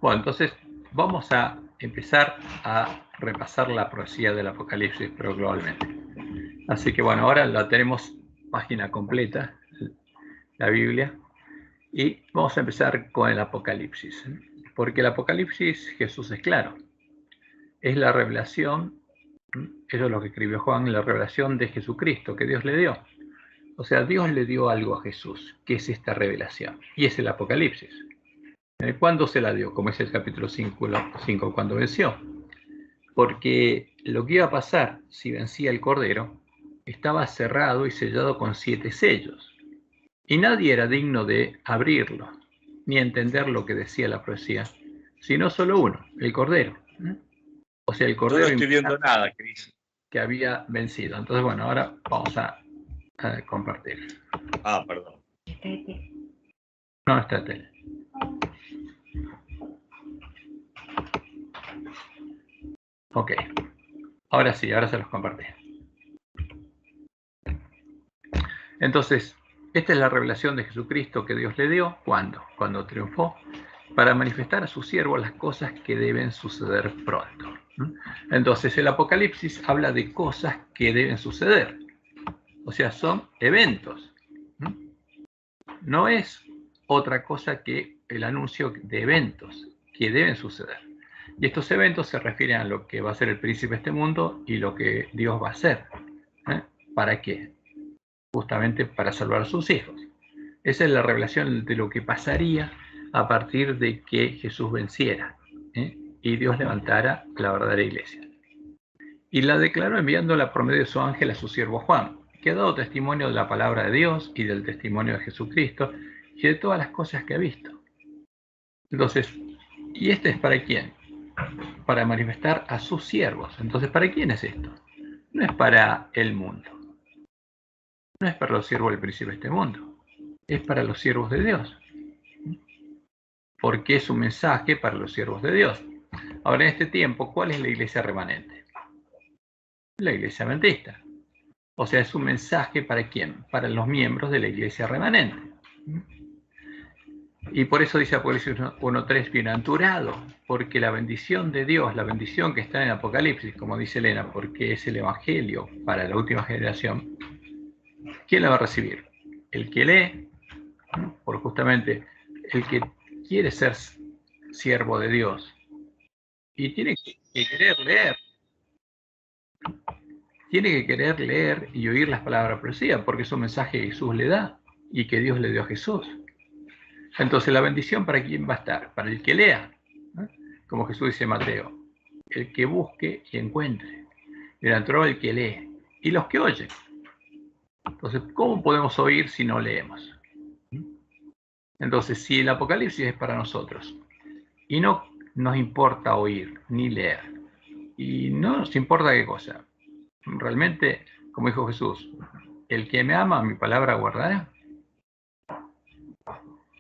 Bueno, entonces vamos a empezar a repasar la profecía del Apocalipsis, pero globalmente. Así que bueno, ahora la tenemos página completa, la Biblia, y vamos a empezar con el Apocalipsis. Porque el Apocalipsis, Jesús es claro, es la revelación, eso es lo que escribió Juan, la revelación de Jesucristo que Dios le dio. O sea, Dios le dio algo a Jesús, que es esta revelación, y es el Apocalipsis. ¿Cuándo se la dio? Como es el capítulo 5, cuando venció. Porque lo que iba a pasar si vencía el Cordero estaba cerrado y sellado con 7 sellos. Y nadie era digno de abrirlo, ni entender lo que decía la profecía, sino solo uno, el Cordero. O sea, el Cordero no estoy viendo nada, Cris. Que había vencido. Entonces, bueno, ahora vamos a compartir. Perdón. No está tele. Ok. Ahora sí, ahora se los compartí. Entonces, esta es la revelación de Jesucristo que Dios le dio. ¿Cuándo? Cuando triunfó, para manifestar a su siervo las cosas que deben suceder pronto. Entonces, el Apocalipsis habla de cosas que deben suceder. O sea, son eventos. No es otra cosa que el anuncio de eventos que deben suceder. Y estos eventos se refieren a lo que va a ser el príncipe de este mundo y lo que Dios va a hacer. ¿Para qué? Justamente para salvar a sus hijos. Esa es la revelación de lo que pasaría a partir de que Jesús venciera y Dios levantara la verdadera iglesia. Y la declaró enviándola por medio de su ángel a su siervo Juan, que ha dado testimonio de la palabra de Dios y del testimonio de Jesucristo y de todas las cosas que ha visto. Entonces, ¿y este es para quién? Para manifestar a sus siervos. Entonces, ¿para quién es esto? No es para el mundo. No es para los siervos del príncipe de este mundo. Es para los siervos de Dios. Porque es un mensaje para los siervos de Dios. Ahora, en este tiempo, ¿cuál es la iglesia remanente? La iglesia adventista. O sea, es un mensaje para quién? Para los miembros de la iglesia remanente. Y por eso dice Apocalipsis 1:3, bienaventurado, porque la bendición de Dios, la bendición que está en Apocalipsis, como dice Elena, porque es el evangelio para la última generación, ¿quién la va a recibir? El que lee, por justamente el que quiere ser siervo de Dios y tiene que querer leer. Tiene que querer leer y oír las palabras de profecía, porque es un mensaje que Jesús le da y que Dios le dio a Jesús. Entonces, la bendición, ¿para quién va a estar? Para el que lea, ¿no? Como Jesús dice en Mateo, el que busque y encuentre. Bienaventurado el que lee y los que oyen. Entonces, ¿cómo podemos oír si no leemos? Entonces, si el Apocalipsis es para nosotros y no nos importa oír ni leer, y no nos importa qué cosa, realmente, como dijo Jesús, el que me ama, mi palabra guardará,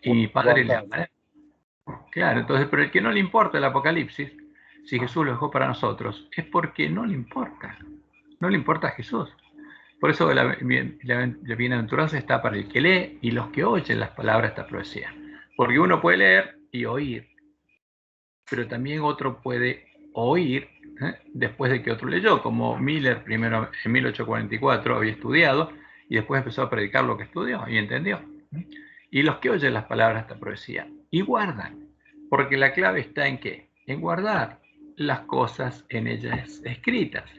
y mi Padre le amará. Claro, entonces, pero el que no le importa el Apocalipsis, si Jesús lo dejó para nosotros, es porque no le importa. No le importa a Jesús. Por eso la bienaventuranza está para el que lee y los que oyen las palabras de esta profecía. Porque uno puede leer y oír, pero también otro puede oír después de que otro leyó, como Miller primero en 1844 había estudiado y después empezó a predicar lo que estudió y entendió. Y los que oyen las palabras de esta profecía y guardan, porque la clave está en qué? En guardar las cosas en ellas escritas,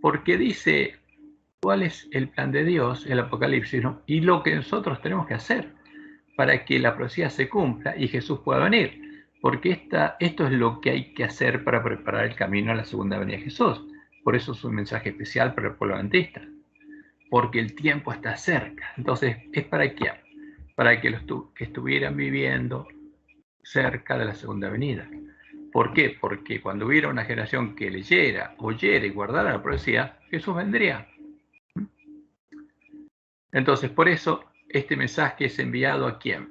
porque dice cuál es el plan de Dios, el Apocalipsis, ¿no? Y lo que nosotros tenemos que hacer para que la profecía se cumpla y Jesús pueda venir. Porque esto es lo que hay que hacer para preparar el camino a la segunda venida de Jesús. Por eso es un mensaje especial para el pueblo adventista. Porque el tiempo está cerca. Entonces, ¿es para quién? Para que los que estuvieran viviendo cerca de la segunda venida. ¿Por qué? Porque cuando hubiera una generación que leyera, oyera y guardara la profecía, Jesús vendría. Entonces, por eso, este mensaje es enviado ¿a quién?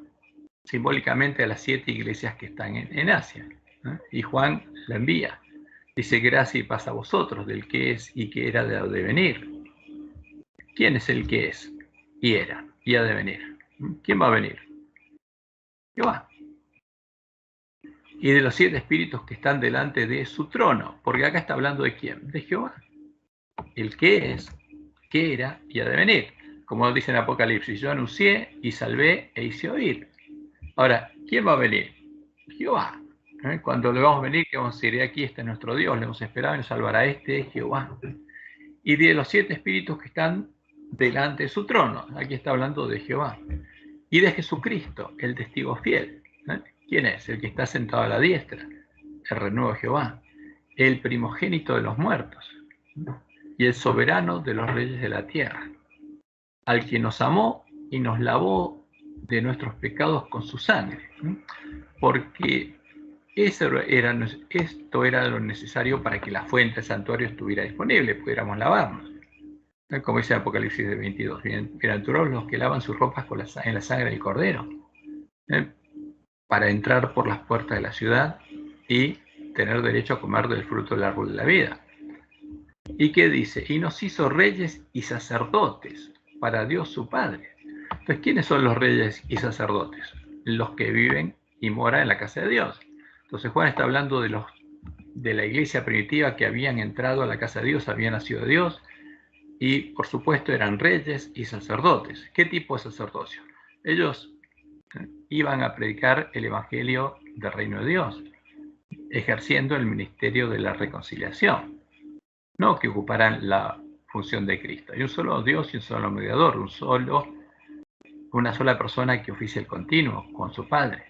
Simbólicamente a las 7 iglesias que están en Asia. Y Juan la envía. Dice, gracia y paz a vosotros, del que es y que era de venir. ¿Quién es el que es y era y ha de venir? ¿Quién va a venir? ¿Qué va? y de los 7 espíritus que están delante de su trono. Porque acá está hablando de quién, de Jehová, el que es, que era y ha de venir. Como dice en Apocalipsis, yo anuncié y salvé e hice oír. Ahora, ¿quién va a venir? Jehová. Cuando le vamos a venir, que vamos a decir, aquí está nuestro Dios, le hemos esperado y nos salvará, este es Jehová. Y de los 7 espíritus que están delante de su trono, aquí está hablando de Jehová. Y de Jesucristo, el testigo fiel. ¿Quién es? El que está sentado a la diestra, el renuevo de Jehová, el primogénito de los muertos y el soberano de los reyes de la tierra, al que nos amó y nos lavó de nuestros pecados con su sangre, porque esto era lo necesario para que la fuente del santuario estuviera disponible, pudiéramos lavarnos. Como dice Apocalipsis de 22, bienaventurados los que lavan sus ropas en la sangre del Cordero, para entrar por las puertas de la ciudad y tener derecho a comer del fruto del árbol de la vida. ¿Y qué dice? Y nos hizo reyes y sacerdotes para Dios su Padre. Entonces, ¿quiénes son los reyes y sacerdotes? Los que viven y moran en la casa de Dios. Entonces Juan está hablando de la iglesia primitiva que habían entrado a la casa de Dios, habían nacido de Dios, y por supuesto eran reyes y sacerdotes. ¿Qué tipo de sacerdocio? Ellos iban a predicar el evangelio del reino de Dios, ejerciendo el ministerio de la reconciliación, no que ocuparan la función de Cristo. Hay un solo Dios y un solo mediador, una sola persona que oficia el continuo con su Padre.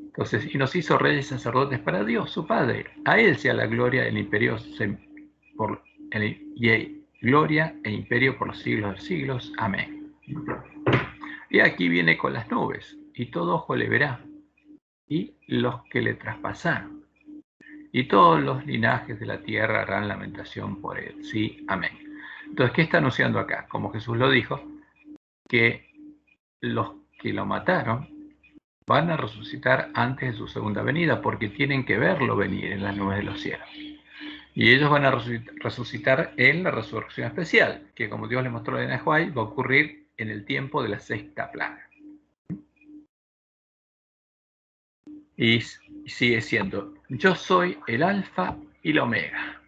Entonces, y nos hizo reyes y sacerdotes para Dios, su Padre. A Él sea la gloria, el imperio gloria e imperio por los siglos de los siglos. Amén. Y aquí viene con las nubes, y todo ojo le verá, y los que le traspasaron, y todos los linajes de la tierra harán lamentación por él. Sí, amén. Entonces, ¿qué está anunciando acá? Como Jesús lo dijo, que los que lo mataron van a resucitar antes de su segunda venida, porque tienen que verlo venir en las nubes de los cielos. Y ellos van a resucitar en la resurrección especial, que como Dios le mostró en Ahuay, va a ocurrir en el tiempo de la 6ª plaga. Y sigue siendo, yo soy el alfa y la omega,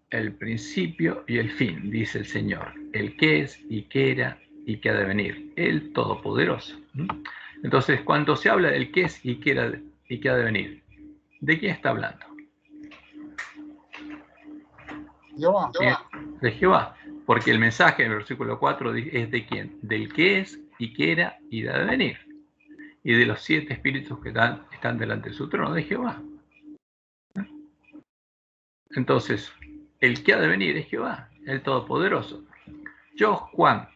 el principio y el fin, dice el Señor, el que es y que era y que ha de venir, el Todopoderoso. Entonces, cuando se habla del que es y que era y que ha de venir, ¿de quién está hablando? Jehová. De Jehová, porque el mensaje en el versículo 4 es de quién, del que es y que era y ha de venir, y de los 7 espíritus que están delante de su trono, de Jehová. Entonces, el que ha de venir es Jehová, el Todopoderoso. Yo, Juan,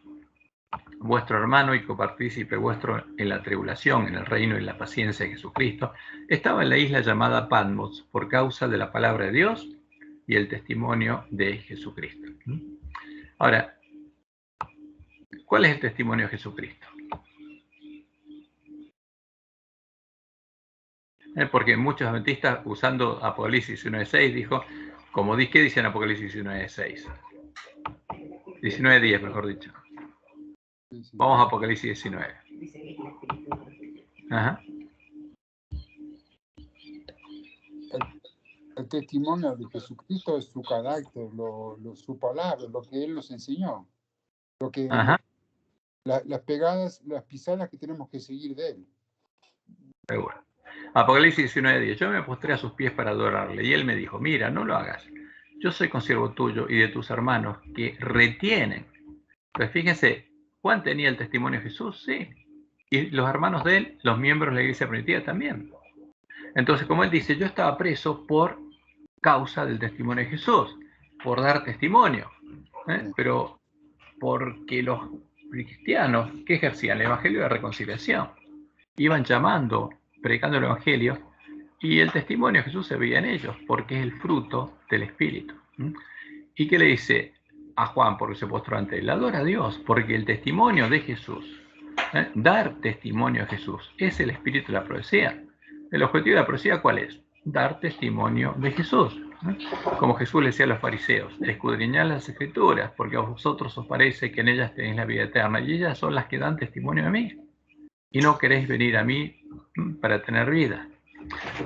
vuestro hermano y copartícipe vuestro en la tribulación, en el reino y en la paciencia de Jesucristo, estaba en la isla llamada Patmos por causa de la palabra de Dios y el testimonio de Jesucristo. Ahora, ¿cuál es el testimonio de Jesucristo? Porque muchos adventistas, usando Apocalipsis 1:6, dijo, ¿qué dice en Apocalipsis 1:6? 19:10, mejor dicho. Vamos a Apocalipsis 19. Ajá. El testimonio de Jesucristo es su carácter, su palabra, lo que Él nos enseñó. Las pisadas que tenemos que seguir de Él. Seguro. Apocalipsis 19:10. Yo me postré a sus pies para adorarle, y Él me dijo, mira, no lo hagas. Yo soy consiervo tuyo y de tus hermanos que retienen. Pues fíjense, Juan tenía el testimonio de Jesús, sí. Y los hermanos de él, los miembros de la iglesia primitiva también. Entonces, como él dice, yo estaba preso por causa del testimonio de Jesús, por dar testimonio. Pero porque los cristianos que ejercían el evangelio de reconciliación iban llamando, predicando el evangelio, y el testimonio de Jesús se veía en ellos, porque es el fruto del Espíritu. ¿Y qué le dice a Juan? Porque se postró ante él, adora a Dios, porque el testimonio de Jesús, dar testimonio a Jesús, es el espíritu de la profecía. El objetivo de la profecía, ¿cuál es? Dar testimonio de Jesús. Como Jesús le decía a los fariseos, escudriñad las escrituras, porque a vosotros os parece que en ellas tenéis la vida eterna, y ellas son las que dan testimonio de mí. Y no queréis venir a mí para tener vida.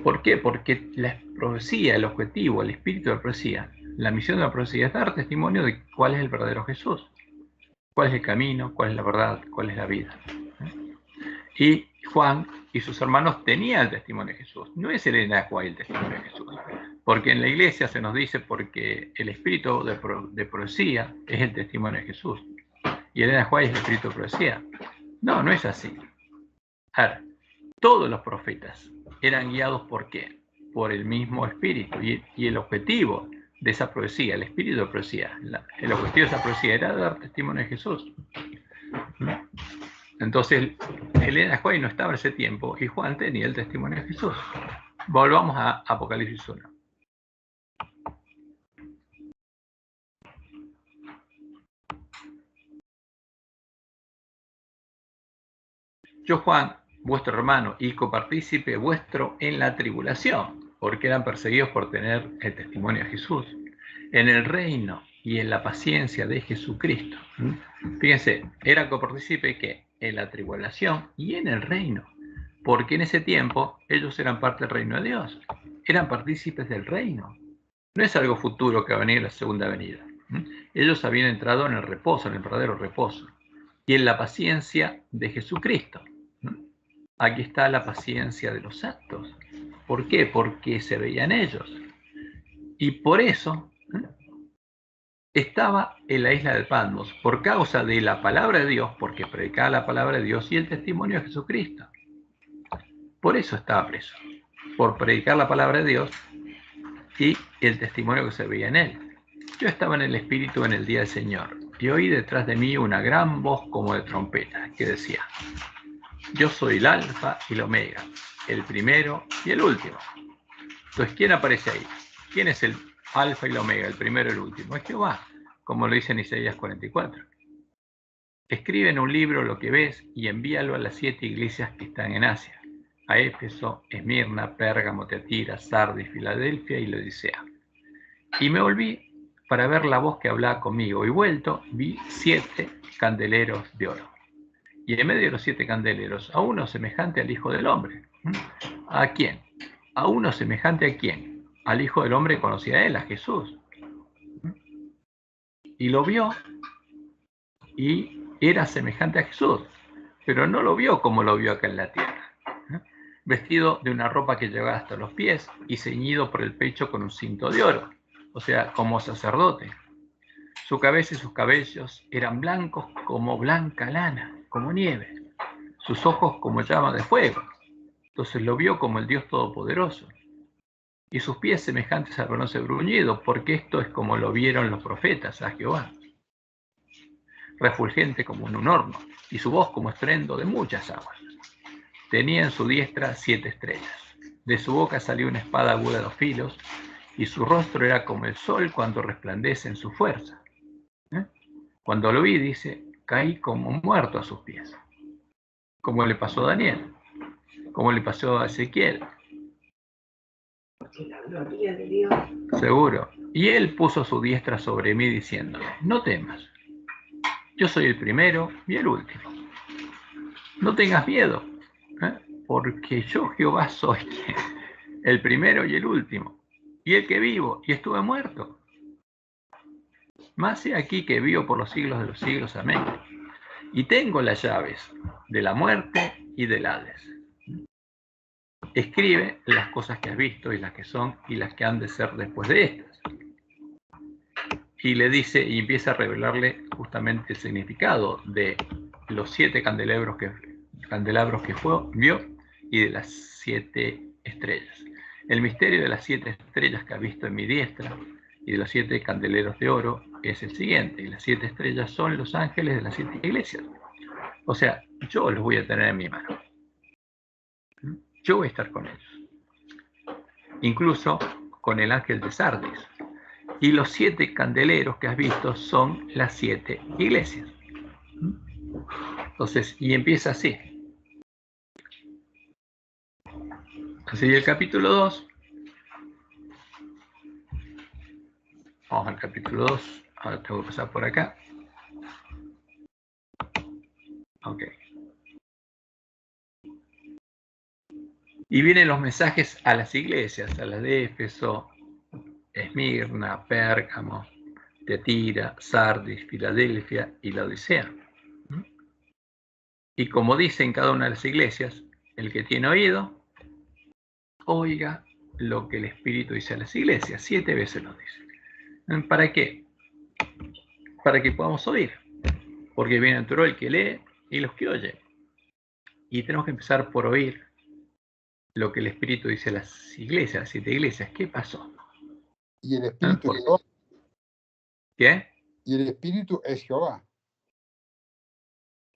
¿Por qué? Porque la profecía, el objetivo, el espíritu de la profecía, la misión de la profecía es dar testimonio de cuál es el verdadero Jesús, cuál es el camino, cuál es la verdad, cuál es la vida. Y Juan y sus hermanos tenían el testimonio de Jesús. No es Elena White el testimonio de Jesús, porque en la iglesia se nos dice porque el espíritu de profecía es el testimonio de Jesús y Elena White es el espíritu de profecía. No, no es así. A ver, todos los profetas eran guiados ¿por qué? Por el mismo espíritu y el objetivo de esa profecía, el espíritu de profecía, el objetivo de esa profecía era dar testimonio de Jesús. Entonces, Elena White no estaba en ese tiempo y Juan tenía el testimonio de Jesús. Volvamos a Apocalipsis 1. Yo, Juan, vuestro hermano y copartícipe vuestro en la tribulación, porque eran perseguidos por tener el testimonio de Jesús, en el reino y en la paciencia de Jesucristo. Fíjense, era copartícipe que en la tribulación y en el reino, porque en ese tiempo ellos eran parte del reino de Dios, eran partícipes del reino. No es algo futuro que va a venir la segunda venida. Ellos habían entrado en el reposo, en el verdadero reposo, y en la paciencia de Jesucristo. Aquí está la paciencia de los santos. ¿Por qué? Porque se veían ellos. Y por eso estaba en la isla de Patmos, por causa de la palabra de Dios, porque predicaba la palabra de Dios y el testimonio de Jesucristo. Por eso estaba preso, por predicar la palabra de Dios y el testimonio que se veía en él. Yo estaba en el Espíritu en el día del Señor, y oí detrás de mí una gran voz como de trompeta, que decía: yo soy el Alfa y el Omega, el primero y el último. Entonces, ¿quién aparece ahí? ¿Quién es el Alfa y el Omega, el primero y el último? Es Jehová, como lo dice en Isaías 44. Escribe en un libro lo que ves y envíalo a las 7 iglesias que están en Asia: a Éfeso, Esmirna, Pérgamo, Tiatira, Sardis, Filadelfia y Laodicea. Y me volví para ver la voz que hablaba conmigo, y vuelto vi 7 candeleros de oro. Y en medio de los 7 candeleros, a uno semejante al Hijo del Hombre. ¿A quién? A uno semejante a quién. Al Hijo del Hombre conocía a él, a Jesús. Y lo vio y era semejante a Jesús, pero no lo vio como lo vio acá en la tierra. Vestido de una ropa que llegaba hasta los pies y ceñido por el pecho con un cinto de oro, o sea, como sacerdote. Su cabeza y sus cabellos eran blancos como blanca lana, como nieve. Sus ojos como llama de fuego. Entonces lo vio como el Dios Todopoderoso. Y sus pies semejantes al bronce bruñido, porque esto es como lo vieron los profetas a Jehová. Refulgente como en un horno, y su voz como estruendo de muchas aguas. Tenía en su diestra 7 estrellas. De su boca salió una espada aguda de 2 filos, y su rostro era como el sol cuando resplandece en su fuerza. Cuando lo vi, dice, caí como muerto a sus pies. Como le pasó a Daniel, como le pasó a Ezequiel. Porque la gloria de Dios. Seguro. Y él puso su diestra sobre mí diciendo: no temas, yo soy el primero y el último. No tengas miedo, porque yo Jehová soy el primero y el último, y el que vivo y estuve muerto. Mas he aquí que vivo por los siglos de los siglos. Amén. Y tengo las llaves de la muerte y del Hades. Escribe las cosas que has visto y las que son y las que han de ser después de estas. Y le dice, y empieza a revelarle justamente el significado de los 7 candelabros que vio y de las 7 estrellas. El misterio de las 7 estrellas que ha visto en mi diestra y de los 7 candeleros de oro es el siguiente: y las 7 estrellas son los ángeles de las 7 iglesias. O sea, yo los voy a tener en mi mano. Yo voy a estar con ellos. Incluso con el ángel de Sardis. Y los 7 candeleros que has visto son las 7 iglesias. Entonces, y empieza así. Así el capítulo 2. Vamos al capítulo 2. Ahora tengo que pasar por acá. Ok. Y vienen los mensajes a las iglesias, a las de Éfeso, Esmirna, Pérgamo, Tiatira, Sardis, Filadelfia y Laodicea. Y como dice en cada una de las iglesias, el que tiene oído, oiga lo que el Espíritu dice a las iglesias. 7 veces lo dice. ¿Para qué? Para que podamos oír. Porque bienaventurado el que lee y los que oye. Y tenemos que empezar por oír lo que el Espíritu dice a las iglesias, las 7 iglesias. ¿Qué pasó? Y el Espíritu es Jehová. ¿Qué? Y el Espíritu es Jehová.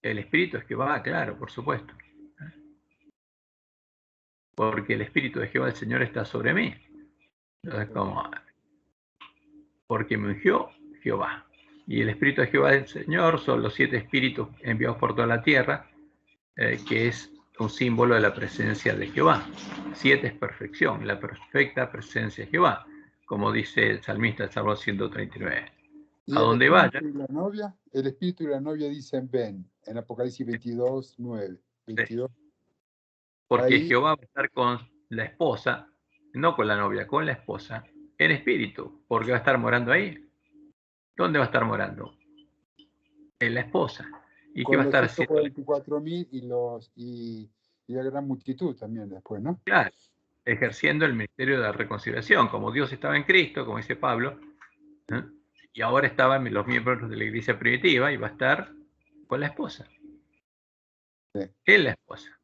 El Espíritu es Jehová, claro, por supuesto. Porque el Espíritu de Jehová, el Señor, está sobre mí. Entonces, como, porque me ungió Jehová. Y el Espíritu de Jehová del Señor son los 7 espíritus enviados por toda la tierra, que es un símbolo de la presencia de Jehová. 7 es perfección, la perfecta presencia de Jehová, como dice el salmista del Salmo 139. Y A donde vaya. El Espíritu y la novia dicen ven, en Apocalipsis 22, 9. 22. Porque Ahí, Jehová va a estar con la esposa, no con la novia, con la esposa, en espíritu, porque va a estar morando ahí. ¿Dónde va a estar morando? En la esposa. ¿Y qué va a con estar los haciendo? 144.000 y la gran multitud también después, ¿no? Claro, ejerciendo el ministerio de la reconciliación, como Dios estaba en Cristo, como dice Pablo, ¿eh? Y ahora estaban los miembros de la iglesia primitiva y va a estar con la esposa. Sí. En la esposa.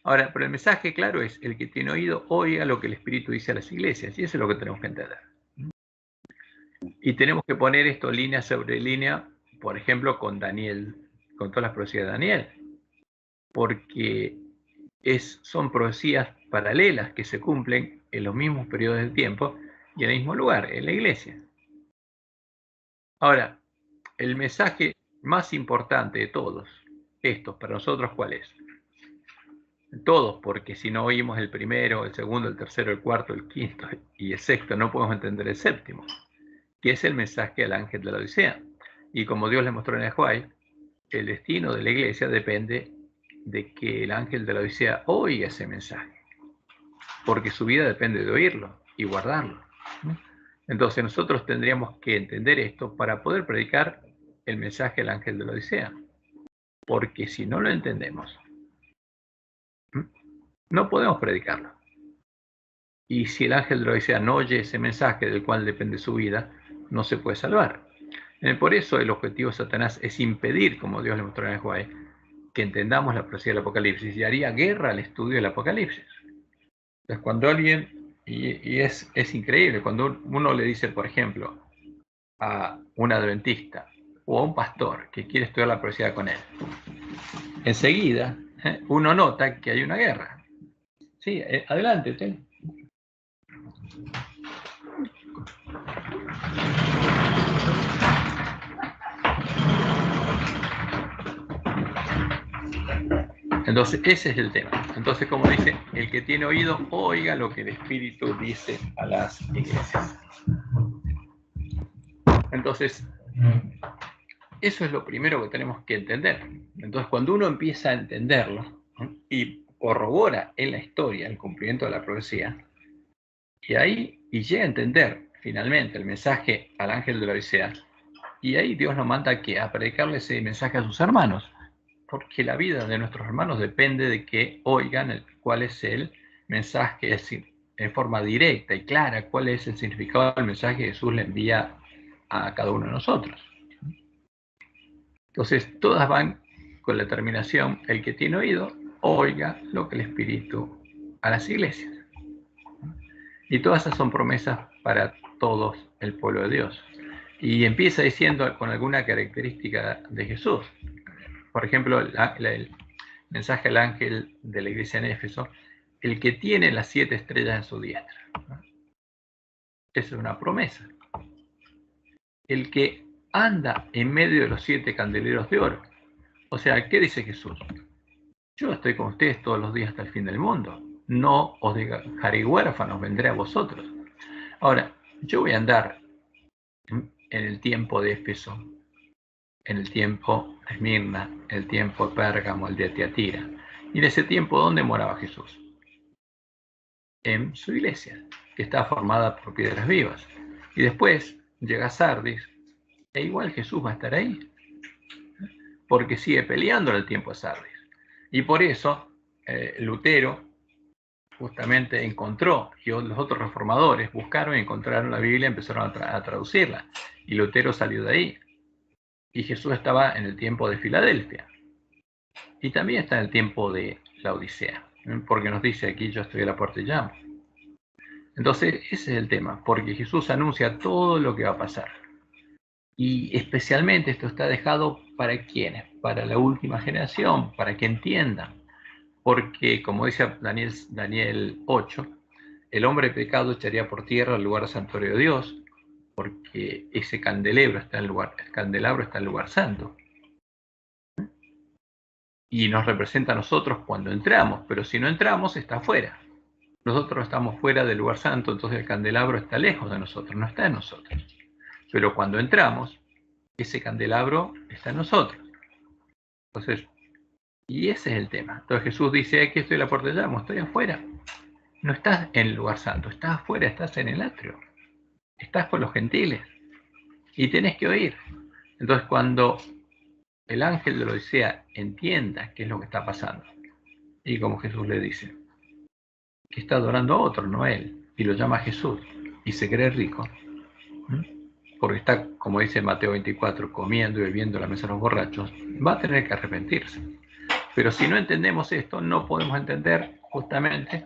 Ahora, pero el mensaje claro es, el que tiene oído, oiga lo que el Espíritu dice a las iglesias, y eso es lo que tenemos que entender. Y tenemos que poner esto línea sobre línea, por ejemplo, con Daniel, con todas las profecías de Daniel, porque son profecías paralelas que se cumplen en los mismos periodos de tiempo y en el mismo lugar, en la iglesia. Ahora, el mensaje más importante de todos estos, para nosotros, ¿cuál es? Todos, porque si no oímos el primero, el segundo, el tercero, el cuarto, el quinto y el sexto, no podemos entender el séptimo, que es el mensaje al ángel de la Odisea. Y como Dios le mostró en el Juay, el destino de la iglesia depende de que el ángel de la Odisea oiga ese mensaje, porque su vida depende de oírlo y guardarlo. Entonces nosotros tendríamos que entender esto para poder predicar el mensaje al ángel de la Odisea, porque si no lo entendemos, no podemos predicarlo. Y si el ángel de la Odisea no oye ese mensaje del cual depende su vida, no se puede salvar. Por eso el objetivo de Satanás es impedir, como Dios le mostró en el Juay, que entendamos la profecía del Apocalipsis, y haría guerra al estudio del Apocalipsis. Entonces, cuando alguien, y es increíble, cuando uno le dice, por ejemplo, a un adventista o a un pastor que quiere estudiar la profecía con él, enseguida uno nota que hay una guerra. Sí, adelante, usted. Entonces, ese es el tema. Entonces, como dice, el que tiene oído, oiga lo que el Espíritu dice a las iglesias. Entonces, eso es lo primero que tenemos que entender. Entonces, cuando uno empieza a entenderlo y corrobora en la historia el cumplimiento de la profecía, y llega a entender finalmente el mensaje al ángel de la Odisea, y ahí Dios nos manda a predicarle ese mensaje a sus hermanos, porque la vida de nuestros hermanos depende de que oigan cuál es el mensaje, en forma directa y clara, cuál es el significado del mensaje que Jesús le envía a cada uno de nosotros. Entonces, todas van con la terminación, el que tiene oído, oiga lo que el Espíritu a las iglesias. Y todas esas son promesas para todos el pueblo de Dios. Y empieza diciendo con alguna característica de Jesús. Por ejemplo, el mensaje al ángel de la iglesia en Éfeso, el que tiene las 7 estrellas en su diestra. Esa es una promesa. El que anda en medio de los 7 candeleros de oro. O sea, ¿qué dice Jesús? Yo estoy con ustedes todos los días hasta el fin del mundo. No os dejaré huérfanos, vendré a vosotros. Ahora, yo voy a andar en el tiempo de Éfeso, en el tiempo de Esmirna, el tiempo de Pérgamo, el de Tiatira. Y en ese tiempo, ¿dónde moraba Jesús? en su iglesia, que está formada por piedras vivas. Y después llega Sardis, e igual Jesús va a estar ahí, porque sigue peleando en el tiempo de Sardis. Y por eso Lutero justamente encontró, y los otros reformadores buscaron y encontraron la Biblia, empezaron a traducirla, y Lutero salió de ahí. Y Jesús estaba en el tiempo de Filadelfia, y también está en el tiempo de la Odisea, porque nos dice aquí: yo estoy a la puerta y llamo. Entonces ese es el tema, porque Jesús anuncia todo lo que va a pasar. Y especialmente esto está dejado para quienes, para la última generación, para que entiendan. Porque, como dice Daniel 8, el hombre pecado echaría por tierra el lugar santuario de Dios, porque ese candelabro está en el lugar santo. Y nos representa a nosotros cuando entramos, pero si no entramos, está afuera. Nosotros estamos fuera del lugar santo, entonces el candelabro está lejos de nosotros, no está en nosotros. Pero cuando entramos, ese candelabro está en nosotros. Entonces, y ese es el tema. Entonces Jesús dice: aquí estoy a la puerta y llamo, estoy afuera. No estás en el lugar santo, estás afuera, estás en el atrio. Estás con los gentiles. Y tenés que oír. Entonces cuando el ángel de la Odisea entienda qué es lo que está pasando, y como Jesús le dice, que está adorando a otro, no a él, y lo llama Jesús, y se cree rico, porque está, como dice Mateo 24, comiendo y bebiendo a la mesa de los borrachos, va a tener que arrepentirse. Pero si no entendemos esto, no podemos entender justamente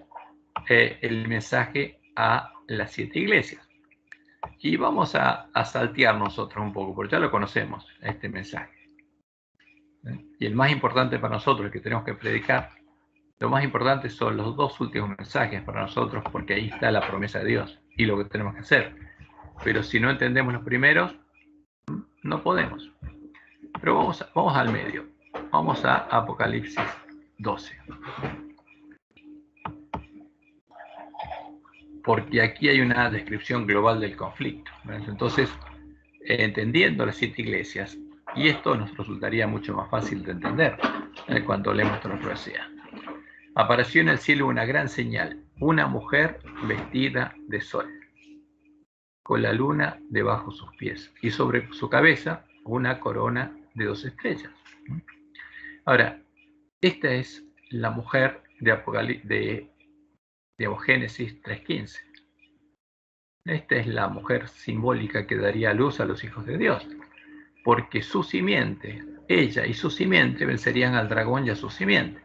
el mensaje a las 7 iglesias. Y vamos a saltear nosotros un poco, porque ya lo conocemos, este mensaje. Y el más importante para nosotros, el que tenemos que predicar, lo más importante son los 2 últimos mensajes para nosotros, porque ahí está la promesa de Dios y lo que tenemos que hacer. Pero si no entendemos los primeros, no podemos. Pero vamos al medio. Vamos a Apocalipsis 12. Porque aquí hay una descripción global del conflicto. Entonces, entendiendo las 7 iglesias, y esto nos resultaría mucho más fácil de entender cuando leemos esta profecía. Apareció en el cielo una gran señal, una mujer vestida de sol, con la luna debajo de sus pies, y sobre su cabeza una corona de 2 estrellas. Ahora, esta es la mujer de Génesis 3:15. Esta es la mujer simbólica que daría a luz a los hijos de Dios, porque su simiente, ella y su simiente vencerían al dragón y a su simiente.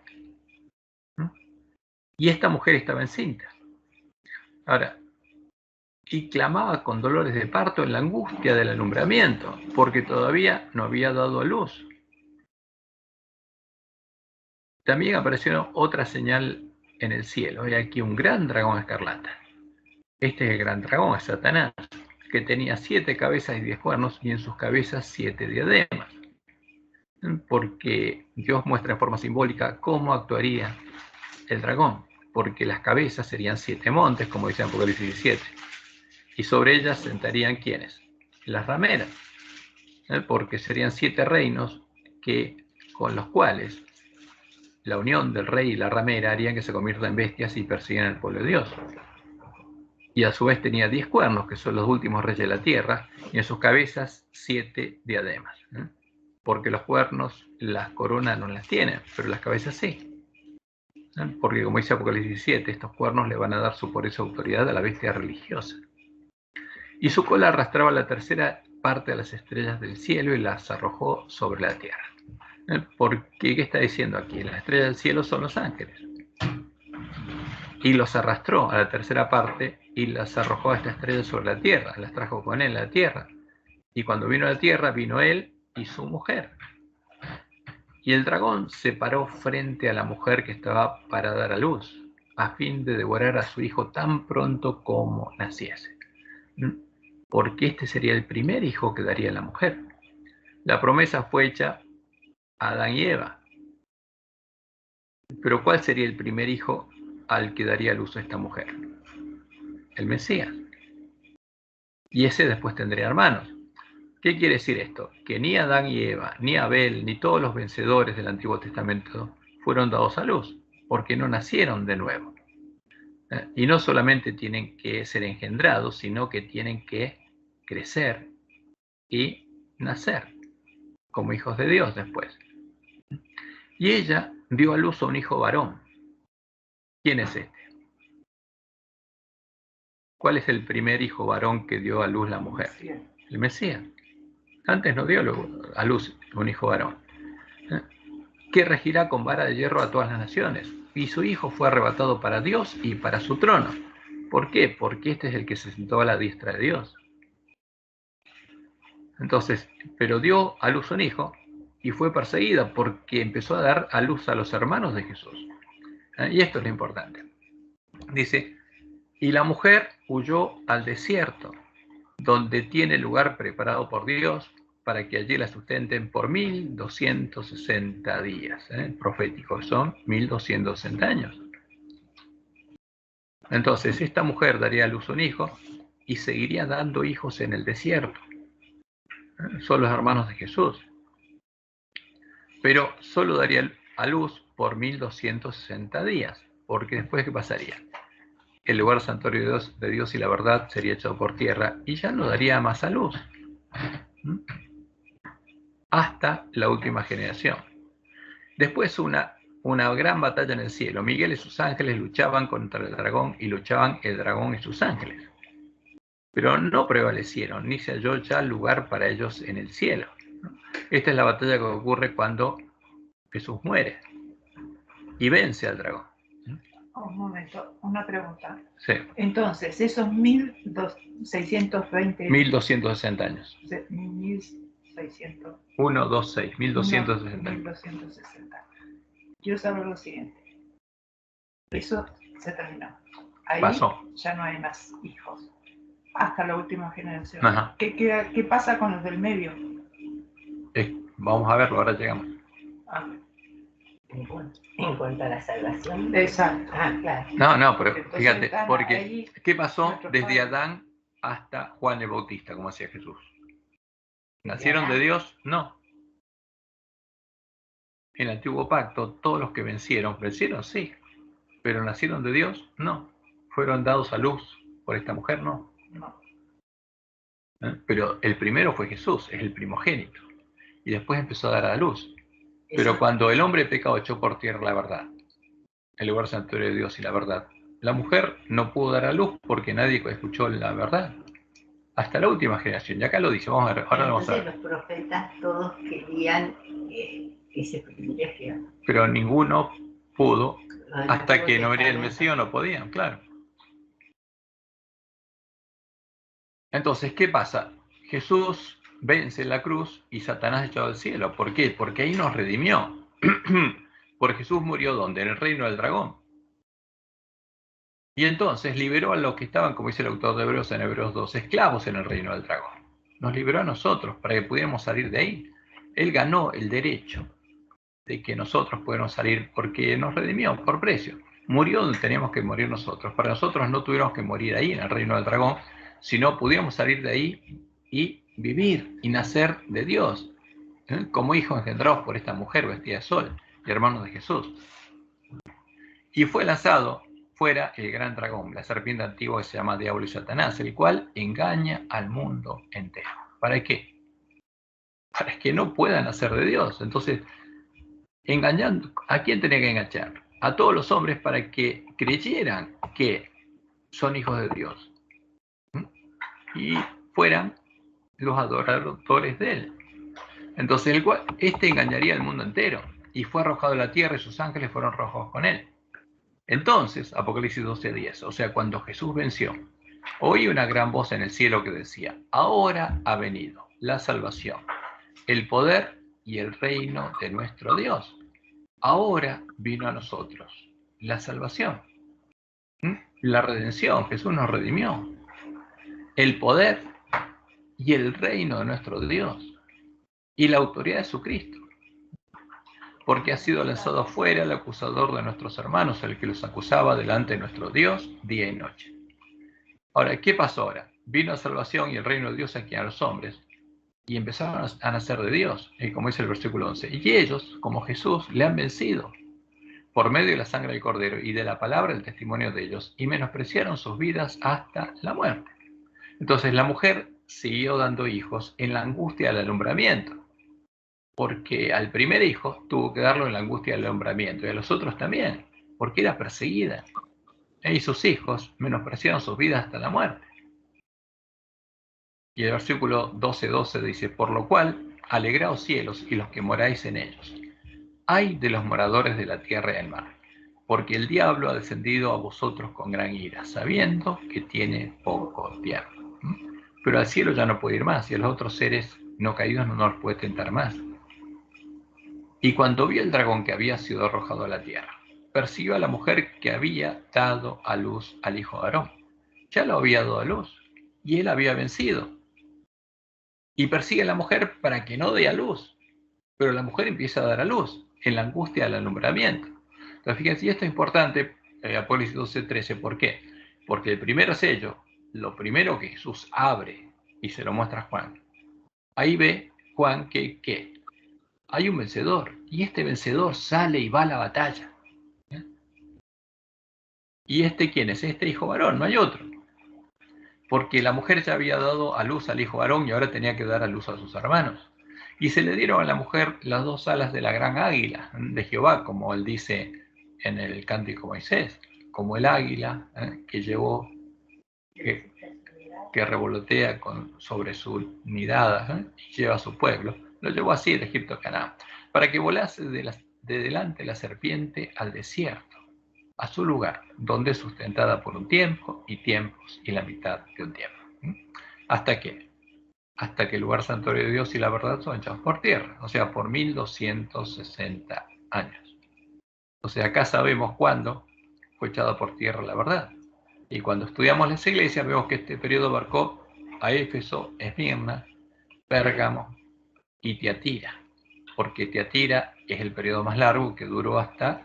Y esta mujer estaba encinta. Ahora, y clamaba con dolores de parto en la angustia del alumbramiento, porque todavía no había dado a luz. También apareció otra señal en el cielo, y aquí un gran dragón escarlata. Este es el gran dragón, es Satanás, que tenía 7 cabezas y 10 cuernos, y en sus cabezas 7 diademas. Porque Dios muestra en forma simbólica cómo actuaría el dragón, porque las cabezas serían 7 montes, como dice en Apocalipsis 17, y sobre ellas sentarían ¿quiénes? Las rameras, porque serían 7 reinos con los cuales la unión del rey y la ramera harían que se conviertan en bestias y persiguieran al pueblo de Dios. Y a su vez tenía 10 cuernos, que son los últimos reyes de la tierra, y en sus cabezas 7 diademas. Porque los cuernos, las coronas no las tienen, pero las cabezas sí. Porque como dice Apocalipsis 17, estos cuernos le van a dar su poderosa autoridad a la bestia religiosa. Y su cola arrastraba la tercera parte de las estrellas del cielo y las arrojó sobre la tierra. Porque, ¿qué está diciendo aquí? Las estrellas del cielo son los ángeles. Y los arrastró a la tercera parte y las arrojó a esta estrella sobre la tierra, las trajo con él a la tierra. Y cuando vino a la tierra, vino él y su mujer. Y el dragón se paró frente a la mujer que estaba para dar a luz, a fin de devorar a su hijo tan pronto como naciese. Porque este sería el primer hijo que daría la mujer. La promesa fue hecha a Adán y Eva. Pero ¿cuál sería el primer hijo al que daría luz a esta mujer? El Mesías. Y ese después tendría hermanos. ¿Qué quiere decir esto? Que ni Adán y Eva, ni Abel, ni todos los vencedores del Antiguo Testamento fueron dados a luz, porque no nacieron de nuevo. Y no solamente tienen que ser engendrados, sino que tienen que crecer y nacer como hijos de Dios después. Y ella dio a luz a un hijo varón. ¿Quién es este? ¿Cuál es el primer hijo varón que dio a luz la mujer? El Mesías. Antes no dio a luz un hijo varón. Que regirá con vara de hierro a todas las naciones. Y su hijo fue arrebatado para Dios y para su trono. ¿Por qué? Porque este es el que se sentó a la diestra de Dios. Entonces, pero dio a luz un hijo y fue perseguida porque empezó a dar a luz a los hermanos de Jesús. Y esto es lo importante. Dice, y la mujer huyó al desierto, donde tiene lugar preparado por Dios para que allí la sustenten por 1260 días. Proféticos son 1260 años. Entonces, esta mujer daría a luz un hijo y seguiría dando hijos en el desierto. Son los hermanos de Jesús. Pero solo daría a luz por 1260 días, porque después, ¿qué pasaría? El lugar santuario de Dios y la verdad sería echado por tierra y ya no daría más a luz. Hasta la última generación. Después una gran batalla en el cielo. Miguel y sus ángeles luchaban contra el dragón y luchaban el dragón y sus ángeles. Pero no prevalecieron, ni se halló ya lugar para ellos en el cielo. Esta es la batalla que ocurre cuando Jesús muere y vence al dragón. Un momento, una pregunta. Sí. Entonces, esos 1620... 1260 años. 1600... 126, 1260. 1260. Quiero saber lo siguiente. Eso se terminó. Ahí pasó. Ya no hay más hijos. Hasta la última generación. Ajá. ¿Qué pasa con los del medio? Vamos a verlo, ahora llegamos. En cuanto a la salvación. Exacto. Claro. No, pero entonces fíjate, porque ahí, ¿qué pasó desde Adán hasta Juan el Bautista, como hacía Jesús? ¿Nacieron de Dios? No. En el antiguo pacto, todos los que vencieron, sí, pero nacieron de Dios, no. Fueron dados a luz por esta mujer, no. Pero el primero fue Jesús, es el primogénito, y después empezó a dar a la luz. Pero cuando el hombre pecado echó por tierra la verdad, el lugar santuario de Dios y la verdad, la mujer no pudo dar a luz porque nadie escuchó la verdad. Hasta la última generación, y acá lo dice, vamos a ver, ahora lo vamos a ver. Los profetas todos querían que se privilegiara. Pero ninguno pudo, hasta que no venía el Mesías no podían, claro. Entonces, ¿qué pasa? Jesús vence la cruz y Satanás es echado al cielo. ¿Por qué? Porque ahí nos redimió. Porque Jesús murió ¿dónde? En el reino del dragón. Y entonces liberó a los que estaban, como dice el autor de Hebreos en Hebreos 2, esclavos en el reino del dragón. Nos liberó a nosotros para que pudiéramos salir de ahí. Él ganó el derecho de que nosotros pudiéramos salir porque nos redimió por precio. Murió donde teníamos que morir nosotros. Para nosotros no tuviéramos que morir ahí en el reino del dragón, sino pudiéramos salir de ahí y vivir y nacer de Dios, como hijos engendrados por esta mujer vestida de sol y hermanos de Jesús. Y fue lanzado fuera el gran dragón, la serpiente antigua que se llama Diablo y Satanás, el cual engaña al mundo entero. ¿Para qué? Para que no puedan nacer de Dios. Entonces, engañando, ¿a quién tenía que engañar? A todos los hombres para que creyeran que son hijos de Dios y fueran los adoradores de él. Entonces este engañaría al mundo entero y fue arrojado a la tierra y sus ángeles fueron arrojados con él. Entonces, Apocalipsis 12:10, o sea, cuando Jesús venció, oí una gran voz en el cielo que decía, ahora ha venido la salvación, el poder y el reino de nuestro Dios. Ahora vino a nosotros la salvación, la redención. Jesús nos redimió. El poder y el reino de nuestro Dios y la autoridad de su Cristo. Porque ha sido lanzado fuera el acusador de nuestros hermanos, el que los acusaba delante de nuestro Dios día y noche. Ahora, ¿qué pasó ahora? Vino la salvación y el reino de Dios aquí a los hombres y empezaron a nacer de Dios, como dice el versículo 11. Y ellos, como Jesús, le han vencido, por medio de la sangre del Cordero y de la palabra del testimonio de ellos, y menospreciaron sus vidas hasta la muerte. Entonces la mujer siguió dando hijos en la angustia del alumbramiento, porque al primer hijo tuvo que darlo en la angustia del alumbramiento, y a los otros también, porque era perseguida. Y sus hijos menospreciaron sus vidas hasta la muerte. Y el versículo 12:12 dice, por lo cual, alegraos cielos y los que moráis en ellos. Ay de los moradores de la tierra y del mar, porque el diablo ha descendido a vosotros con gran ira, sabiendo que tiene poco tiempo. Pero al cielo ya no puede ir más, y a los otros seres no caídos no los puede tentar más. Y cuando vio el dragón que había sido arrojado a la tierra, persiguió a la mujer que había dado a luz al hijo de Aarón. Ya lo había dado a luz, y él había vencido. Y persigue a la mujer para que no dé a luz. Pero la mujer empieza a dar a luz en la angustia del alumbramiento. Entonces, fíjense, y esto es importante, Apocalipsis 12:13, ¿por qué? Porque el primer sello, lo primero que Jesús abre y se lo muestra a Juan, ahí ve Juan que hay un vencedor, y este vencedor sale y va a la batalla. ¿Y este quién es? Este hijo varón, no hay otro. Porque la mujer ya había dado a luz al hijo varón y ahora tenía que dar a luz a sus hermanos. Y se le dieron a la mujer las dos alas de la gran águila de Jehová, como él dice en el Cántico Moisés, como el águila que llevó, que revolotea sobre su nidada y lleva a su pueblo, lo llevó así de Egipto a Canaán, para que volase de delante la serpiente al desierto, a su lugar, donde es sustentada por un tiempo y tiempos y la mitad de un tiempo. ¿Hasta qué? Hasta que el lugar santuario de Dios y la verdad son echados por tierra, o sea, por 1260 años. O sea, acá sabemos cuándo fue echada por tierra la verdad. Y cuando estudiamos las iglesias vemos que este periodo abarcó a Éfeso, Esmirna, Pérgamo y Tiatira, porque Tiatira es el periodo más largo que duró hasta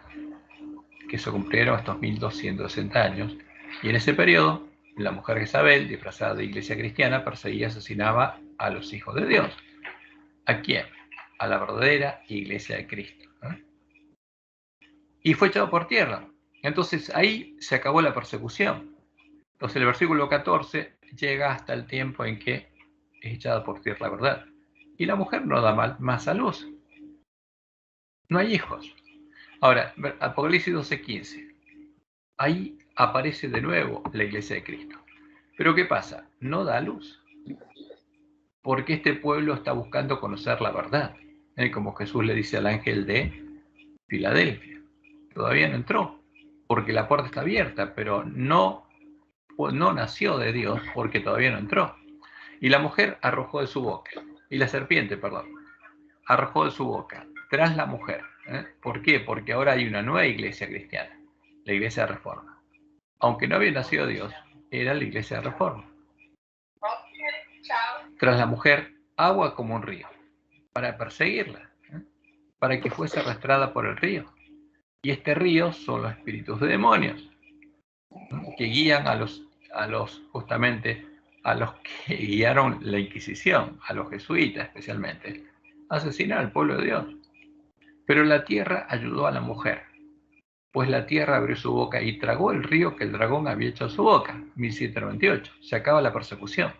que se cumplieron estos 1260 años, y en ese periodo la mujer Jezabel, disfrazada de iglesia cristiana, perseguía y asesinaba a los hijos de Dios. ¿A quién? A la verdadera iglesia de Cristo. Y fue echado por tierra. Entonces ahí se acabó la persecución. Entonces el versículo 14 llega hasta el tiempo en que es echada por tierra la verdad. Y la mujer no da más a luz. No hay hijos. Ahora, Apocalipsis 12:15. Ahí aparece de nuevo la iglesia de Cristo. Pero ¿qué pasa? No da luz. Porque este pueblo está buscando conocer la verdad. Como Jesús le dice al ángel de Filadelfia. Todavía no entró. Porque la puerta está abierta, pero no nació de Dios porque todavía no entró. Y la mujer arrojó de su boca. Y la serpiente, arrojó de su boca. Tras la mujer. ¿Por qué? Porque ahora hay una nueva iglesia cristiana. La iglesia de Reforma. Aunque no había nacido Dios, era la iglesia de Reforma. Tras la mujer, agua como un río, para perseguirla, para que fuese arrastrada por el río. Y este río son los espíritus de demonios, que guían justamente a los que guiaron la Inquisición, a los jesuitas especialmente, a asesinar al pueblo de Dios. Pero la tierra ayudó a la mujer, pues la tierra abrió su boca y tragó el río que el dragón había hecho a su boca. 1798. Se acaba la persecución.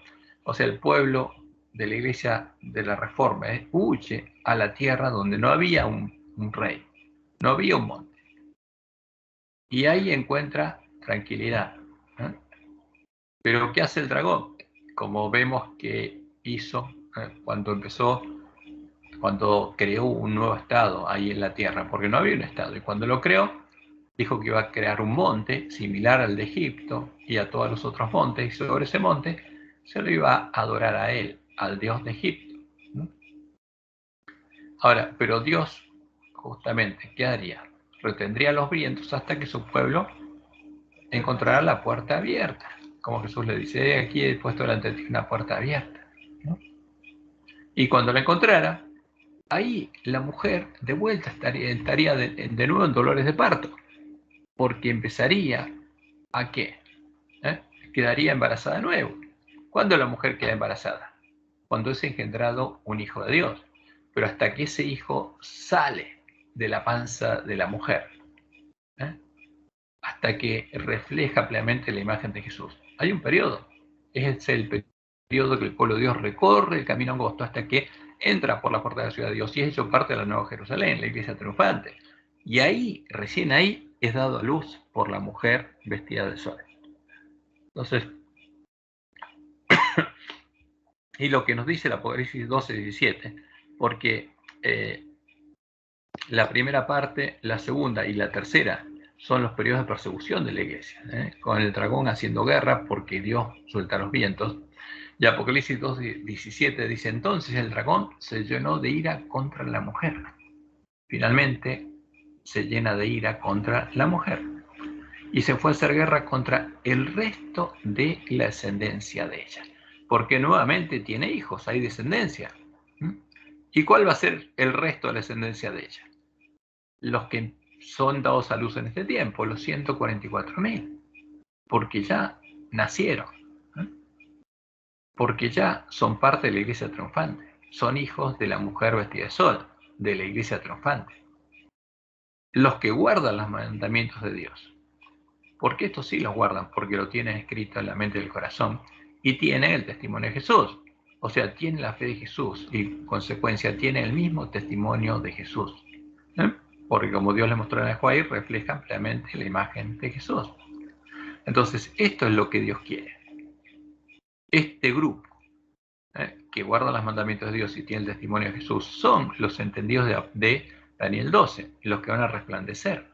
O sea, el pueblo de la iglesia de la Reforma huye a la tierra donde no había un rey, no había un monte. Y ahí encuentra tranquilidad. Pero ¿qué hace el dragón? Como vemos que hizo cuando creó un nuevo estado ahí en la tierra, porque no había un estado. Y cuando lo creó, dijo que iba a crear un monte similar al de Egipto y a todos los otros montes, y sobre ese monte se lo iba a adorar a él, al Dios de Egipto. Ahora, pero Dios, justamente, ¿qué haría? Retendría los vientos hasta que su pueblo encontrará la puerta abierta. Como Jesús le dice, aquí he puesto delante de ti una puerta abierta. Y cuando la encontrara, ahí la mujer de vuelta estaría de nuevo en dolores de parto. Porque empezaría ¿a qué? Quedaría embarazada de nuevo. ¿Cuándo la mujer queda embarazada? Cuando es engendrado un hijo de Dios. Pero hasta que ese hijo sale de la panza de la mujer. hasta que refleja plenamente la imagen de Jesús. Hay un periodo, es el periodo que el pueblo de Dios recorre el camino angosto hasta que entra por la puerta de la ciudad de Dios y es hecho parte de la Nueva Jerusalén, la iglesia triunfante. Y ahí, recién ahí, es dado a luz por la mujer vestida de sol. Entonces, y lo que nos dice el Apocalipsis 12:17, porque la primera parte, la segunda y la tercera son los periodos de persecución de la iglesia, con el dragón haciendo guerra porque Dios suelta los vientos. Y Apocalipsis 2:17 dice, entonces el dragón se llenó de ira contra la mujer. Finalmente se llena de ira contra la mujer. Y se fue a hacer guerra contra el resto de la descendencia de ella. Porque nuevamente tiene hijos, hay descendencia. ¿Y cuál va a ser el resto de la descendencia de ella? Los que son dados a luz en este tiempo, los 144.000. Porque ya nacieron. Porque ya son parte de la iglesia triunfante. Son hijos de la mujer vestida de sol, de la iglesia triunfante. Los que guardan los mandamientos de Dios. Porque estos sí los guardan, porque lo tienen escrito en la mente del corazón y tienen el testimonio de Jesús. O sea, tienen la fe de Jesús y, en consecuencia, tienen el mismo testimonio de Jesús. Porque como Dios les mostró en el Juárez, reflejan plenamente la imagen de Jesús. Entonces, esto es lo que Dios quiere. Este grupo que guarda los mandamientos de Dios y tiene el testimonio de Jesús son los entendidos de Daniel 12, los que van a resplandecer.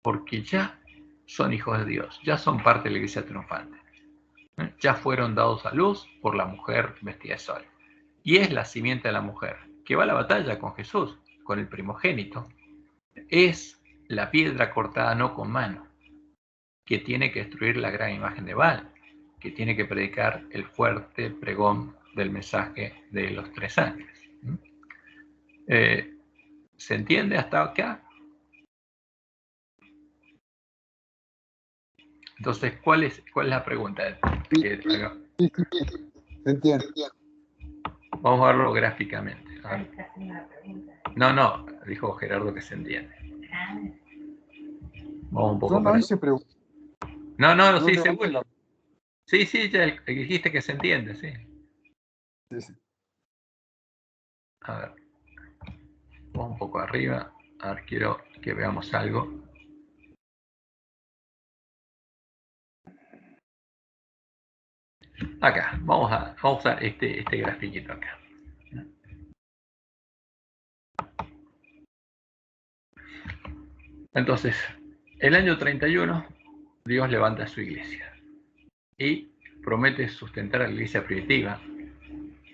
Porque ya son hijos de Dios, ya son parte de la iglesia triunfante. Ya fueron dados a luz por la mujer vestida de sol. Y es la simiente de la mujer, que va a la batalla con Jesús, con el primogénito. Es la piedra cortada no con mano, que tiene que destruir la gran imagen de Baal, que tiene que predicar el fuerte pregón del mensaje de los 3 ángeles. ¿Se entiende hasta acá? Entonces, ¿cuál es la pregunta? Sí, entiendo. Vamos a verlo gráficamente. A ver. No, dijo Gerardo que se entiende. Vamos un poco Yo no para... hice preguntas. No, sí, seguro. Sí, ya dijiste que se entiende, sí. Sí. A ver. Vamos un poco arriba. A ver, quiero que veamos algo. Acá, vamos a usar este grafiquito acá. Entonces, el año 31, Dios levanta a su iglesia y promete sustentar a la iglesia primitiva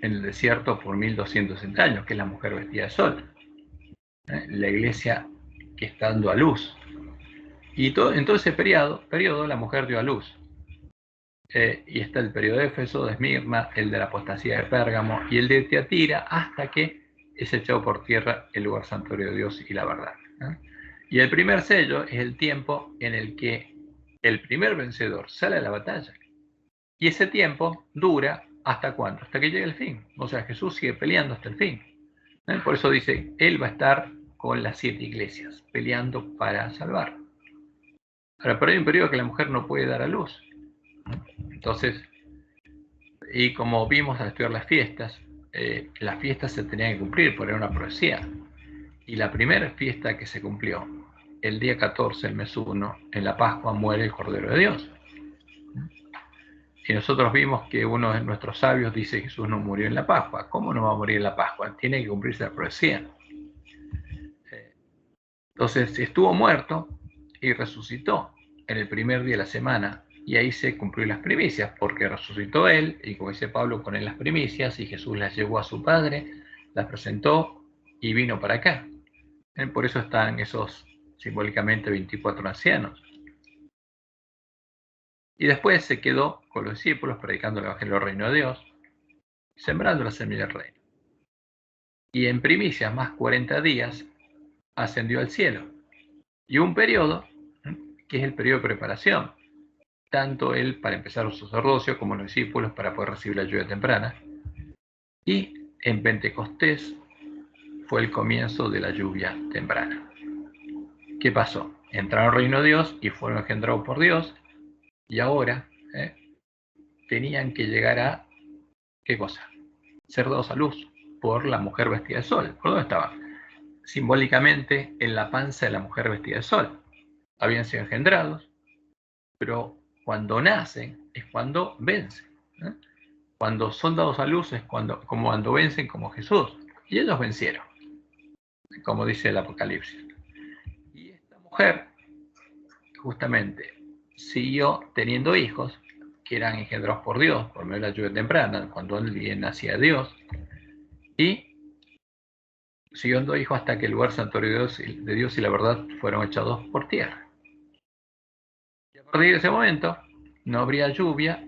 en el desierto por 1260 años, que es la mujer vestida de sol. La iglesia que está dando a luz. Y en todo ese periodo la mujer dio a luz. Y está el periodo de Éfeso, de Esmirna, el de la apostasía de Pérgamo y el de Tiatira, hasta que es echado por tierra el lugar santuario de Dios y la verdad. Y el primer sello es el tiempo en el que el primer vencedor sale a la batalla. Y ese tiempo dura ¿hasta cuándo? Hasta que llegue el fin. O sea, Jesús sigue peleando hasta el fin. Por eso dice, Él va a estar con las 7 iglesias, peleando para salvar. Ahora, pero hay un periodo que la mujer no puede dar a luz. Entonces, y como vimos al estudiar las fiestas se tenían que cumplir, por era una profecía. Y la primera fiesta que se cumplió, el día 14, el mes 1, en la Pascua muere el Cordero de Dios. Y nosotros vimos que uno de nuestros sabios dice que Jesús no murió en la Pascua. ¿Cómo no va a morir en la Pascua? Tiene que cumplirse la profecía. Entonces estuvo muerto y resucitó en el primer día de la semana. Y ahí se cumplió las primicias, porque resucitó él, y como dice Pablo, con él las primicias, y Jesús las llevó a su Padre, las presentó y vino para acá. Por eso están esos simbólicamente 24 ancianos. Y después se quedó con los discípulos predicando el Evangelio del Reino de Dios, sembrando la semilla del reino. Y en primicias más 40 días ascendió al cielo. Y un periodo, que es el periodo de preparación, tanto él para empezar su sacerdocio como los discípulos para poder recibir la lluvia temprana. Y en Pentecostés fue el comienzo de la lluvia temprana. ¿Qué pasó? entraron al reino de Dios y fueron engendrados por Dios, y ahora tenían que llegar a, ¿qué cosa? Ser dados a luz por la mujer vestida de sol. ¿Por dónde estaba? Simbólicamente en la panza de la mujer vestida de sol. Habían sido engendrados, pero cuando nacen es cuando vencen. Cuando son dados a luz es como cuando vencen como Jesús. Y ellos vencieron, como dice el Apocalipsis. Y esta mujer, justamente, siguió teniendo hijos que eran engendrados por Dios, por medio de la lluvia temprana, cuando él bien nacía Dios, y siguió dando hijos hasta que el lugar santuario de Dios y la verdad fueron echados por tierra. Y a partir de ese momento no habría lluvia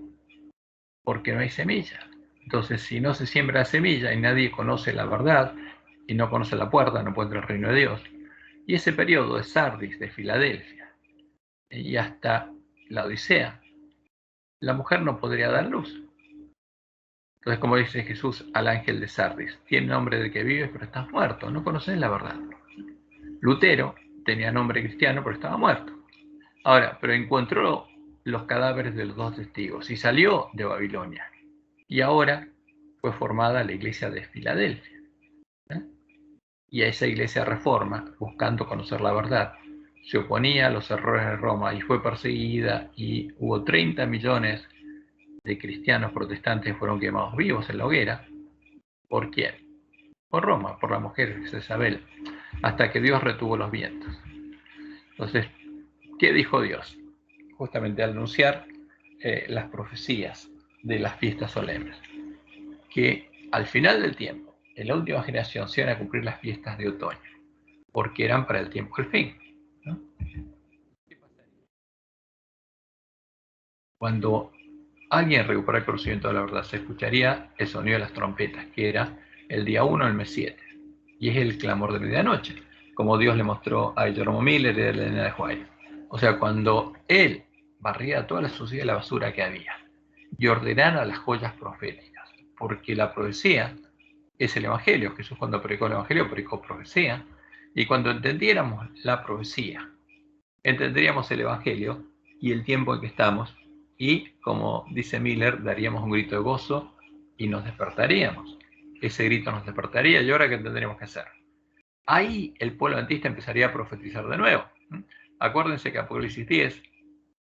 porque no hay semilla. Entonces, si no se siembra la semilla y nadie conoce la verdad y no conoce la puerta, no puede entrar al reino de Dios. Y ese periodo de Sardis, de Filadelfia, y hasta la Odisea, la mujer no podría dar luz. Entonces, como dice Jesús al ángel de Sardis, tiene nombre de que vives, pero estás muerto, no conoces la verdad. Lutero tenía nombre cristiano, pero estaba muerto. Ahora, pero encontró los cadáveres de los dos testigos y salió de Babilonia. Y ahora fue formada la iglesia de Filadelfia. Y a esa iglesia reforma, buscando conocer la verdad, se oponía a los errores de Roma y fue perseguida, y hubo 30 millones de cristianos protestantes que fueron quemados vivos en la hoguera. ¿Por quién? Por Roma, por la mujer Jezabel, hasta que Dios retuvo los vientos. Entonces, ¿qué dijo Dios? Justamente al anunciar las profecías de las fiestas solemnes, que al final del tiempo, en la última generación, se iban a cumplir las fiestas de otoño, porque eran para el tiempo del fin, ¿no? ¿Qué pasaría? Cuando alguien recupera el conocimiento de la verdad, se escucharía el sonido de las trompetas, que era el día 1 del mes 7, y es el clamor de medianoche, como Dios le mostró a Jerome Miller y a Elena de White. O sea, cuando él barría toda la suciedad y la basura que había y ordenara las joyas proféticas, porque la profecía es el Evangelio. Jesús, cuando predicó el Evangelio, predicó profecía, y cuando entendiéramos la profecía, entenderíamos el Evangelio y el tiempo en que estamos, y, como dice Miller, daríamos un grito de gozo y nos despertaríamos. Ese grito nos despertaría. ¿Y ahora qué tendríamos que hacer? Ahí el pueblo adventista empezaría a profetizar de nuevo. Acuérdense que Apocalipsis 10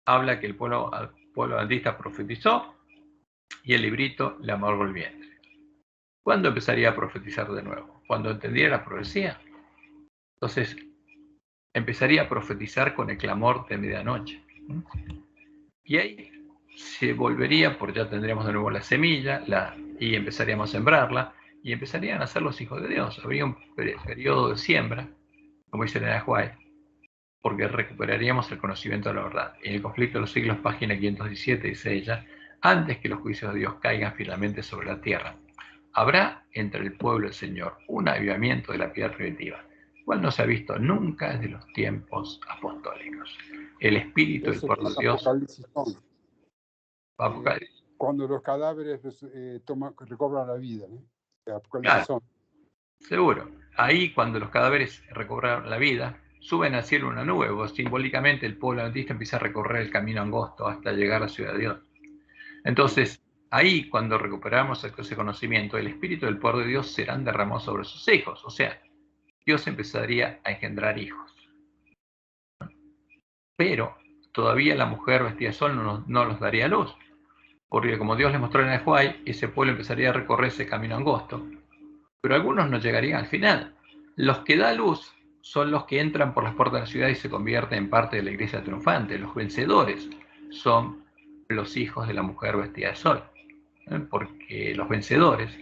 habla que el pueblo adventista profetizó y el librito le amargó el vientre. ¿Cuándo empezaría a profetizar de nuevo? Cuando entendiera la profecía. Entonces, empezaría a profetizar con el clamor de medianoche. Y ahí se volvería, porque ya tendríamos de nuevo la semilla, y empezaríamos a sembrarla, y empezarían a ser los hijos de Dios. Habría un periodo de siembra, como dice Elena White, porque recuperaríamos el conocimiento de la verdad. En el conflicto de los siglos, página 517, dice ella, antes que los juicios de Dios caigan finalmente sobre la tierra, habrá entre el pueblo del Señor un avivamiento de la piedad primitiva, cual no se ha visto nunca desde los tiempos apostólicos. El Espíritu del pueblo de Dios. Apocalipsis. Cuando los cadáveres recobran la vida, ¿no? Apocalipsis. Claro, seguro. Ahí, cuando los cadáveres recobran la vida, suben al cielo una nube, o simbólicamente el pueblo adventista empieza a recorrer el camino angosto hasta llegar a la ciudad de Dios. Entonces, ahí, cuando recuperamos ese conocimiento, el Espíritu del poder de Dios serán derramados sobre sus hijos. O sea, Dios empezaría a engendrar hijos. Pero todavía la mujer vestida de sol no los daría luz, porque como Dios les mostró en el Huay, ese pueblo empezaría a recorrer ese camino angosto. Pero algunos no llegarían al final. Los que da luz son los que entran por las puertas de la ciudad y se convierten en parte de la iglesia triunfante. Los vencedores son los hijos de la mujer vestida de sol, porque los vencedores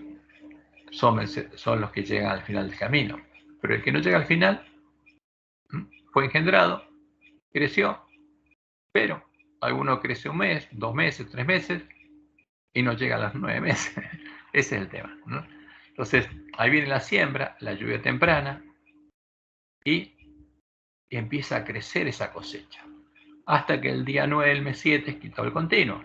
son los que llegan al final del camino. Pero el que no llega al final fue engendrado, creció, pero alguno crece 1 mes, 2 meses, 3 meses y no llega a los 9 meses. Ese es el tema, ¿no? Entonces, ahí viene la siembra, la lluvia temprana, y empieza a crecer esa cosecha, hasta que el día 9 del mes 7 es quitado el continuo.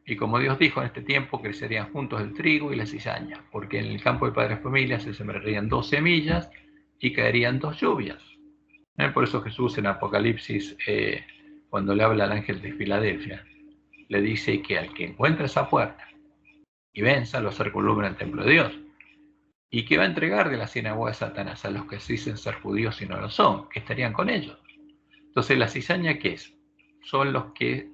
Y como Dios dijo, en este tiempo crecerían juntos el trigo y la cizaña, porque en el campo de padres familias se sembrarían 2 semillas y caerían 2 lluvias. Por eso Jesús en Apocalipsis, cuando le habla al ángel de Filadelfia, le dice que al que encuentre esa puerta y venza, lo hacer columna en el templo de Dios, y que va a entregar de la sinagoga de Satanás a los que se dicen ser judíos y no lo son, que estarían con ellos. Entonces, la cizaña, ¿qué es? Son los que,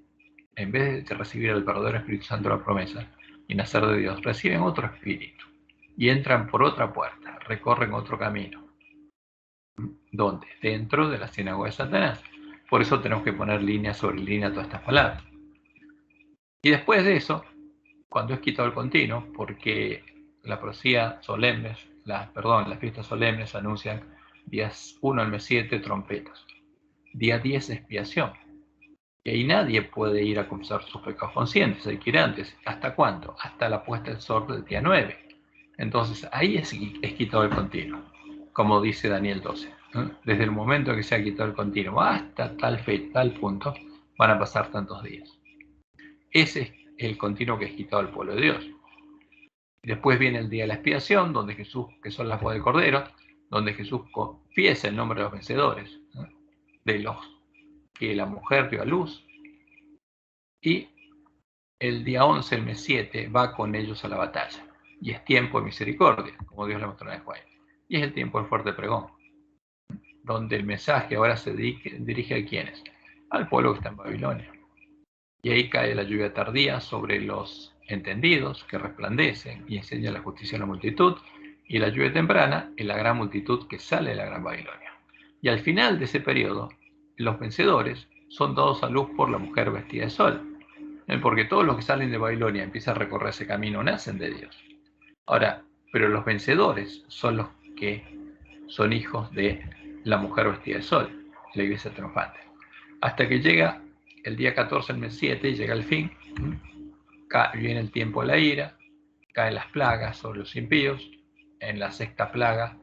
en vez de recibir el verdadero Espíritu Santo de la promesa y nacer de Dios, reciben otro espíritu y entran por otra puerta, recorren otro camino. ¿Dónde? Dentro de la sinagoga de Satanás. Por eso tenemos que poner línea sobre línea todas estas palabras. Y después de eso, cuando es quitado el continuo, porque la profecía solemnes, las fiestas solemnes anuncian días 1 al mes 7 trompetas, día 10 expiación, y ahí nadie puede ir a confesar sus pecados conscientes, hay que ir antes. ¿Hasta cuándo? Hasta la puesta del sol del día 9. Entonces ahí es quitado el continuo, como dice Daniel 12. Desde el momento que se ha quitado el continuo hasta tal fecha, tal punto, van a pasar tantos días. Ese es el continuo que es quitado al pueblo de Dios. Después viene el día de la expiación, donde Jesús, que son las bodas del Cordero, donde Jesús confiesa el nombre de los vencedores, de los que la mujer dio a luz. Y el día 11, el mes 7, va con ellos a la batalla. Y es tiempo de misericordia, como Dios le mostró en el Juan. Y es el tiempo del fuerte pregón, donde el mensaje ahora se dirige a quienes, al pueblo que está en Babilonia. Y ahí cae la lluvia tardía sobre los entendidos que resplandecen y enseñan la justicia a la multitud, y la lluvia temprana en la gran multitud que sale de la gran Babilonia. Y al final de ese periodo, los vencedores son dados a luz por la mujer vestida de sol, porque todos los que salen de Babilonia empiezan a recorrer ese camino, nacen de Dios. Ahora, pero los vencedores son los que son hijos de la mujer vestida de sol, la iglesia triunfante. Hasta que llega el día 14, el mes 7, y llega el fin, viene el tiempo de la ira, caen las plagas sobre los impíos, en la sexta plaga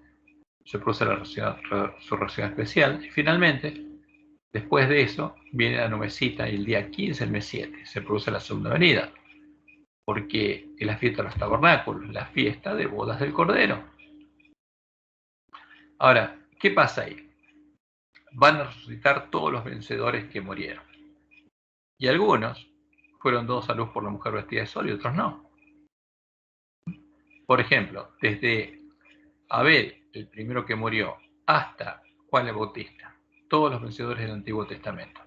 se produce la resurrección especial, y finalmente, después de eso, viene la nubecita, y el día 15, el mes 7, se produce la segunda venida, porque es la fiesta de los tabernáculos, la fiesta de bodas del Cordero. Ahora, ¿qué pasa ahí? Van a resucitar todos los vencedores que murieron. Y algunos fueron dados a luz por la mujer vestida de sol y otros no. Por ejemplo, desde Abel, el primero que murió, hasta Juan el Bautista, todos los vencedores del Antiguo Testamento,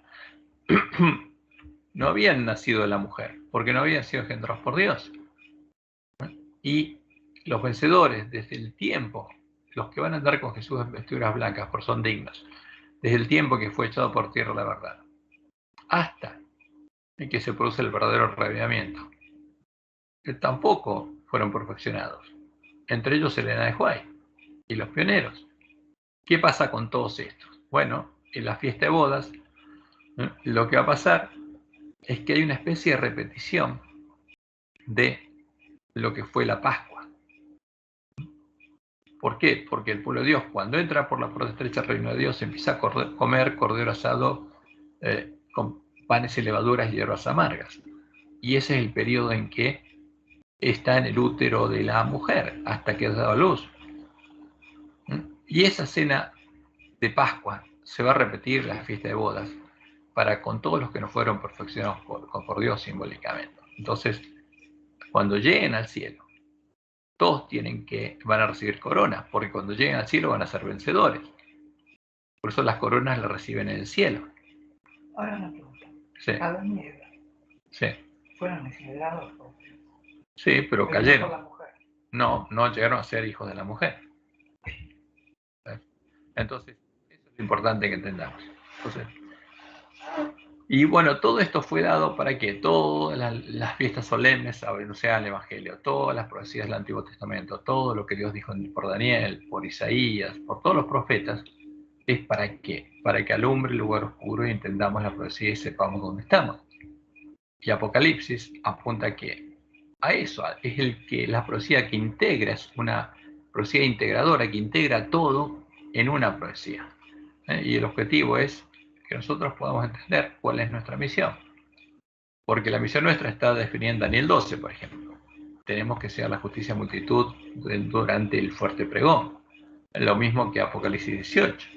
no habían nacido de la mujer, porque no habían sido engendrados por Dios. Y los vencedores, desde el tiempo, los que van a andar con Jesús en vestiduras blancas, por son dignos, desde el tiempo que fue echado por tierra la verdad, hasta que se produce el verdadero reavivamiento, que tampoco fueron perfeccionados. Entre ellos Elena de White y los pioneros. ¿Qué pasa con todos estos? Bueno, en la fiesta de bodas, lo que va a pasar es que hay una especie de repetición de lo que fue la Pascua. ¿Por qué? Porque el pueblo de Dios, cuando entra por la puerta estrecha del reino de Dios, empieza a comer cordero asado con panes y levaduras y hierbas amargas. Y ese es el periodo en que está en el útero de la mujer hasta que ha dado a luz. Y esa cena de Pascua se va a repetir en la fiesta de bodas para con todos los que no fueron perfeccionados por Dios simbólicamente. Entonces, cuando lleguen al cielo, todos van a recibir coronas, porque cuando lleguen al cielo van a ser vencedores. Por eso las coronas las reciben en el cielo. Ahora una pregunta. Sí. Adán y Eva Sí. fueron engendrados Sí, pero por cayeron. la mujer. No llegaron a ser hijos de la mujer. Entonces, eso es lo importante que entendamos. Entonces, y bueno, todo esto fue dado para que todas las fiestas solemnes anunciaran el Evangelio, todas las profecías del Antiguo Testamento, todo lo que Dios dijo por Daniel, por Isaías, por todos los profetas, es para qué? Para que alumbre el lugar oscuro y entendamos la profecía y sepamos dónde estamos. Y Apocalipsis apunta a eso, es la profecía que integra, es una profecía integradora que integra todo en una profecía. Y el objetivo es que nosotros podamos entender cuál es nuestra misión. Porque la misión nuestra está definida en Daniel 12, por ejemplo. Tenemos que ser la justicia a multitud durante el fuerte pregón. Lo mismo que Apocalipsis 18.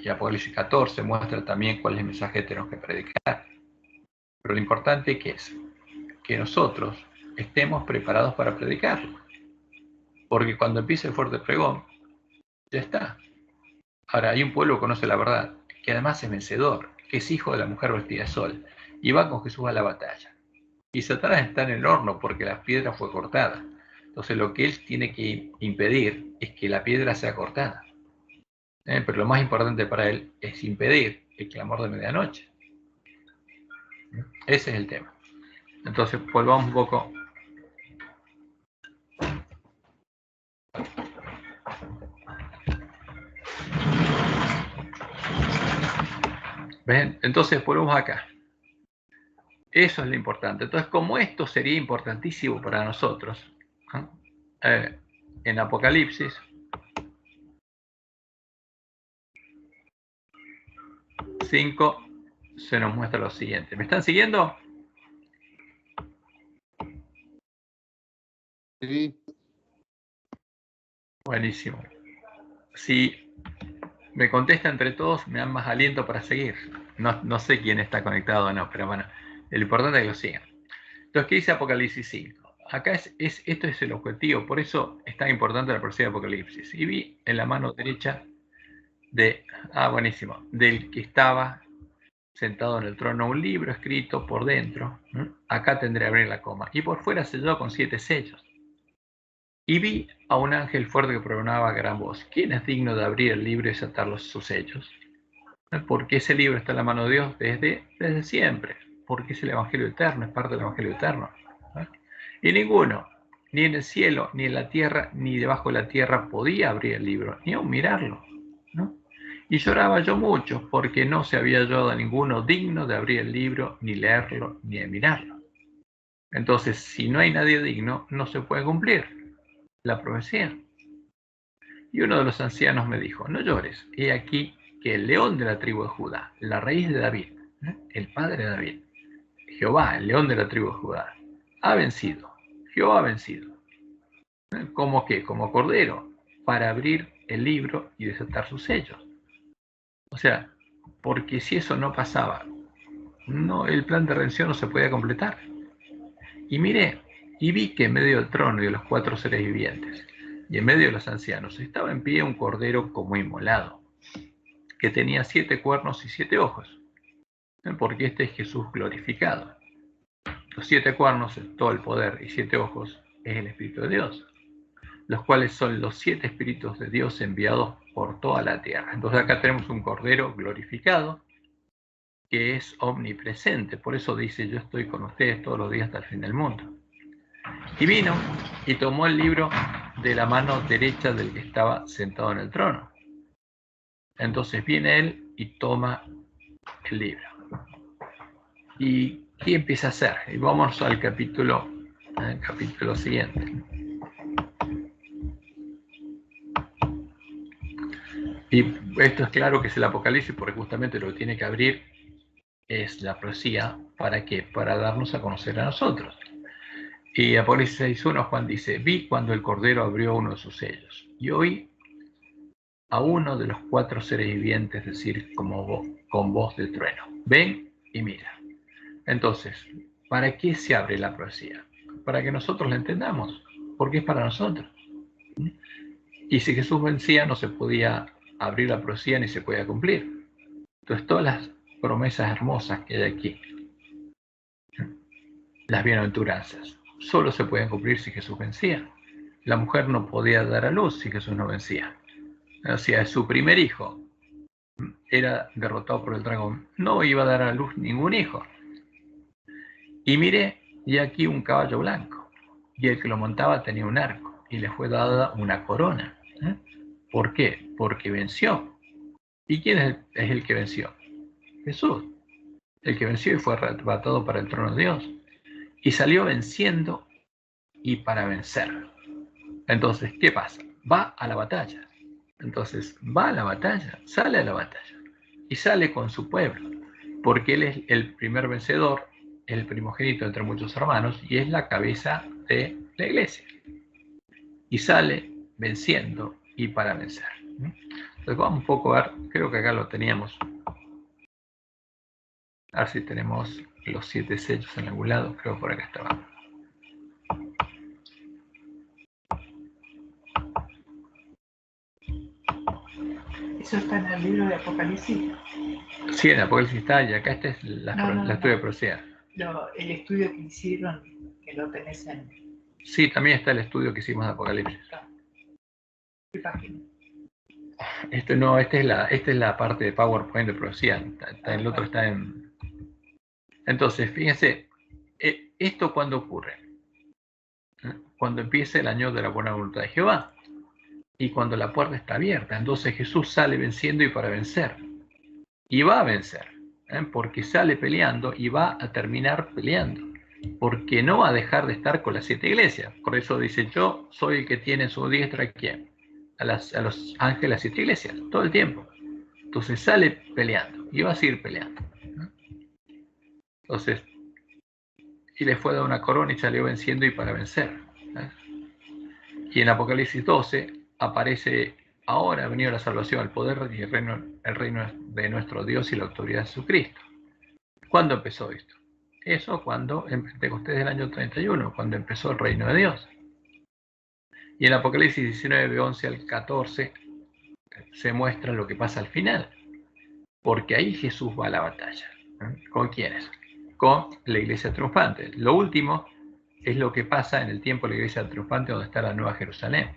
Y Apocalipsis 14 muestra también cuál es el mensaje que tenemos que predicar. Pero lo importante que es que nosotros estemos preparados para predicarlo. Porque cuando empiece el fuerte pregón, ya está. Ahora, hay un pueblo que conoce la verdad, que además es vencedor, que es hijo de la mujer vestida de sol, y va con Jesús a la batalla. Y Satanás está en el horno porque la piedra fue cortada. Entonces lo que él tiene que impedir es que la piedra sea cortada. Pero lo más importante para él es impedir el clamor de medianoche. Ese es el tema. Entonces volvamos un poco. ¿Ven? Entonces volvemos acá. Eso es lo importante. Entonces, como esto sería importantísimo para nosotros, en Apocalipsis 5 se nos muestra lo siguiente. ¿Me están siguiendo? Sí. Buenísimo. Si me contesta entre todos, me dan más aliento para seguir. No sé quién está conectado o no, pero bueno, lo importante es que lo sigan. Entonces, ¿qué dice Apocalipsis 5? Acá esto es el objetivo, por eso es tan importante la profecía de Apocalipsis. Y vi en la mano derecha buenísimo, del que estaba sentado en el trono un libro escrito por dentro. Acá tendré que abrir la coma. Y por fuera sellado con 7 sellos. Y vi a un ángel fuerte que pregonaba a gran voz: ¿quién es digno de abrir el libro y desatar sus sellos? Porque ese libro está en la mano de Dios desde siempre. Porque es el Evangelio eterno, es parte del Evangelio eterno. Y ninguno, ni en el cielo, ni en la tierra, ni debajo de la tierra, podía abrir el libro, ni aun mirarlo. Y lloraba yo mucho, porque no se había hallado a ninguno digno de abrir el libro, ni leerlo, ni de mirarlo. Entonces, si no hay nadie digno, no se puede cumplir la profecía. Y uno de los ancianos me dijo: no llores, he aquí que el león de la tribu de Judá, la raíz de David, el padre de David, Jehová, el león de la tribu de Judá, ha vencido. Jehová ha vencido. ¿Cómo qué? Como cordero, para abrir el libro y desatar sus sellos. O sea, porque si eso no pasaba, el plan de redención no se podía completar. Y miré, y vi que en medio del trono y de los 4 seres vivientes, y en medio de los ancianos, estaba en pie un cordero como inmolado, que tenía 7 cuernos y 7 ojos, porque este es Jesús glorificado. Los 7 cuernos es todo el poder, y 7 ojos es el Espíritu de Dios, los cuales son los 7 Espíritus de Dios enviados por toda la tierra. Entonces acá tenemos un cordero glorificado, que es omnipresente. Por eso dice: yo estoy con ustedes todos los días hasta el fin del mundo. Y vino y tomó el libro de la mano derecha del que estaba sentado en el trono. Entonces viene él y toma el libro. ¿Y qué empieza a hacer? Y vamos al capítulo siguiente. Y esto es claro que es el Apocalipsis, porque justamente lo que tiene que abrir es la profecía. ¿Para qué? Para darnos a conocer a nosotros. Y Apocalipsis 6.1, Juan dice: vi cuando el Cordero abrió uno de sus sellos, y oí a uno de los 4 seres vivientes decir con voz de trueno: ven y mira. Entonces, ¿para qué se abre la profecía? Para que nosotros la entendamos, porque es para nosotros. Y si Jesús vencía, no se podía abrir la profecía ni se podía cumplir. Entonces, todas las promesas hermosas que hay aquí, las bienaventuranzas, solo se pueden cumplir si Jesús vencía. La mujer no podía dar a luz si Jesús no vencía. O sea, su primer hijo era derrotado por el dragón, no iba a dar a luz ningún hijo. Y miré, y aquí un caballo blanco, y el que lo montaba tenía un arco, y le fue dada una corona. ¿Por qué? Porque venció. ¿Y quién es el que venció? Jesús, el que venció y fue arrebatado para el trono de Dios. Y salió venciendo y para vencer. Entonces, ¿qué pasa? Va a la batalla. Entonces, va a la batalla, sale a la batalla. Y sale con su pueblo, porque él es el primer vencedor, el primogénito entre muchos hermanos, y es la cabeza de la iglesia. Y sale venciendo y para vencer. Entonces vamos un poco a ver, creo que acá lo teníamos. A ver si tenemos los 7 sellos en algún lado, creo que por acá estaba. Eso está en el libro de Apocalipsis. Sí, en Apocalipsis está, y acá esta es la estudio de profecía. El estudio que hicieron, que lo tenés en... Sí, también está el estudio que hicimos de Apocalipsis. ¿Qué página? No, esta es la parte de PowerPoint de profecía. El otro está en... Entonces, fíjense, ¿esto cuándo ocurre? Cuando empieza el año de la buena voluntad de Jehová. Y cuando la puerta está abierta. Entonces Jesús sale venciendo y para vencer. Y va a vencer. Porque sale peleando y va a terminar peleando. Porque no va a dejar de estar con las 7 iglesias. Por eso dice, yo soy el que tiene en su diestra ¿a quién? A los ángeles de las 7 iglesias, todo el tiempo. Entonces sale peleando y va a seguir peleando. Entonces, y le fue dada una corona y salió venciendo y para vencer. Y en Apocalipsis 12 aparece, ahora ha venido la salvación, el poder y el reino de nuestro Dios y la autoridad de Jesucristo. ¿Cuándo empezó esto? Eso cuando en Pentecostés del año 31, cuando empezó el reino de Dios. Y en Apocalipsis 19, 11 al 14 se muestra lo que pasa al final. Porque ahí Jesús va a la batalla. ¿Con quiénes? Con la iglesia triunfante. Lo último es lo que pasa en el tiempo de la iglesia triunfante donde está la Nueva Jerusalén.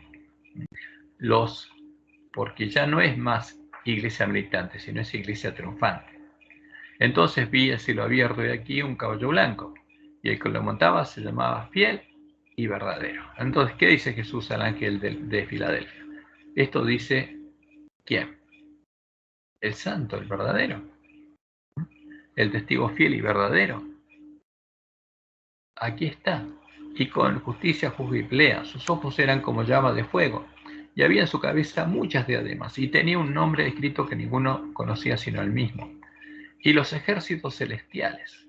Porque ya no es más iglesia militante, sino es iglesia triunfante. Entonces vi el cielo abierto y aquí un caballo blanco, y el que lo montaba se llamaba Fiel y Verdadero. Entonces, ¿qué dice Jesús al ángel de Filadelfia? Esto dice, ¿quién? El santo, el verdadero. El testigo fiel y verdadero. Aquí está. Y con justicia juzga y pelea. Sus ojos eran como llama de fuego. Y había en su cabeza muchas diademas. Y tenía un nombre escrito que ninguno conocía sino él mismo. Y los ejércitos celestiales.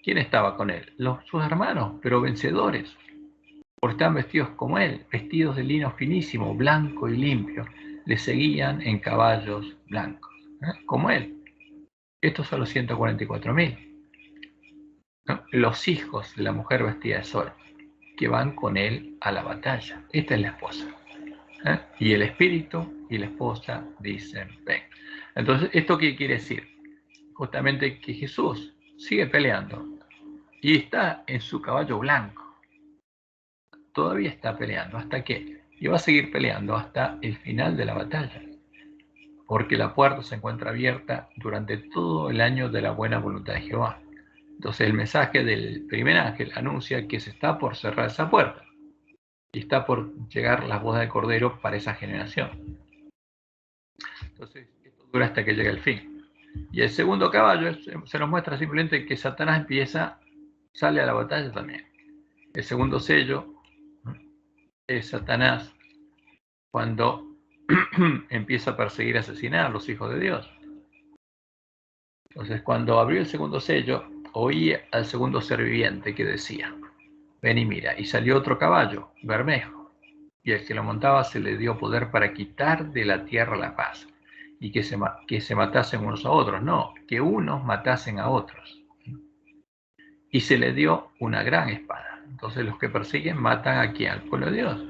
¿Quién estaba con él? Sus hermanos, pero vencedores. Porque estaban vestidos como él, vestidos de lino finísimo, blanco y limpio. Le seguían en caballos blancos, como él. Estos son los 144.000. ¿No? Los hijos de la mujer vestida de sol, que van con él a la batalla. Esta es la esposa. Y el espíritu y la esposa dicen, ven. Entonces, ¿esto qué quiere decir? Justamente que Jesús sigue peleando y está en su caballo blanco. Todavía está peleando. ¿Hasta qué? Y va a seguir peleando hasta el final de la batalla. Porque la puerta se encuentra abierta durante todo el año de la buena voluntad de Jehová. Entonces el mensaje del primer ángel anuncia que se está por cerrar esa puerta y está por llegar la boda de Cordero para esa generación. Entonces esto dura hasta que llegue el fin. Y el segundo caballo se nos muestra simplemente que Satanás sale a la batalla también. El segundo sello es Satanás cuando empieza a perseguir y asesinar a los hijos de Dios. Entonces cuando abrió el segundo sello, oí al segundo ser viviente que decía, ven y mira, y salió otro caballo, bermejo, y el que lo montaba se le dio poder para quitar de la tierra la paz, y que se matasen unos a otros, no, que unos matasen a otros. Y se le dio una gran espada. Entonces los que persiguen matan aquí al pueblo de Dios.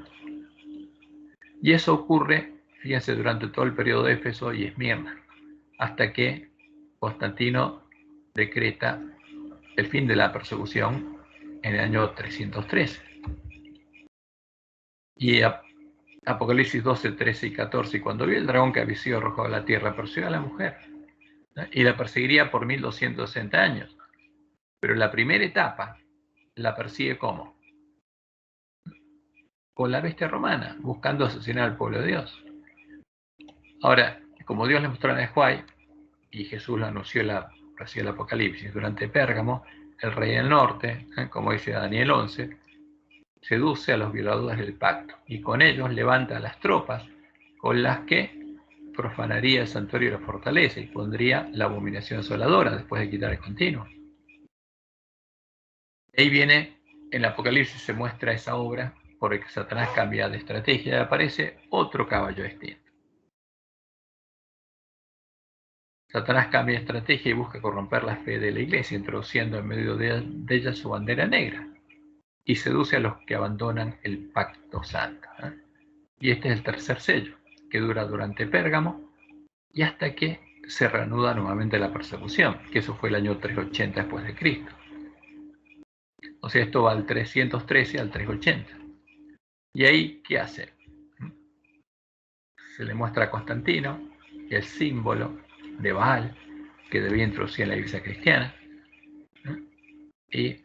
Y eso ocurre, fíjense, durante todo el periodo de Éfeso y Esmirna, hasta que Constantino decreta el fin de la persecución en el año 313. Y Apocalipsis 12, 13 y 14, y cuando vio el dragón que había sido arrojado a la tierra, persiguió a la mujer, ¿no? Y la perseguiría por 1260 años. Pero la primera etapa la persigue ¿cómo? Con la bestia romana, buscando asesinar al pueblo de Dios. Ahora, como Dios le mostró a Juan, y Jesús lo anunció en la profecía del Apocalipsis, durante Pérgamo, el rey del norte, como dice Daniel 11, seduce a los violadores del pacto y con ellos levanta las tropas con las que profanaría el santuario y la fortaleza y pondría la abominación asoladora después de quitar el continuo. Ahí viene, en el Apocalipsis se muestra esa obra por el que Satanás cambia de estrategia y aparece otro caballo distinto. Satanás cambia de estrategia y busca corromper la fe de la iglesia, introduciendo en medio de ella su bandera negra, y seduce a los que abandonan el pacto santo. Y este es el tercer sello, que dura durante Pérgamo, y hasta que se reanuda nuevamente la persecución, que eso fue el año 380 después de Cristo. O sea, esto va al 313 al 380. ¿Y ahí qué hace? Se le muestra a Constantino el símbolo de Baal que debía introducir en la iglesia cristiana, y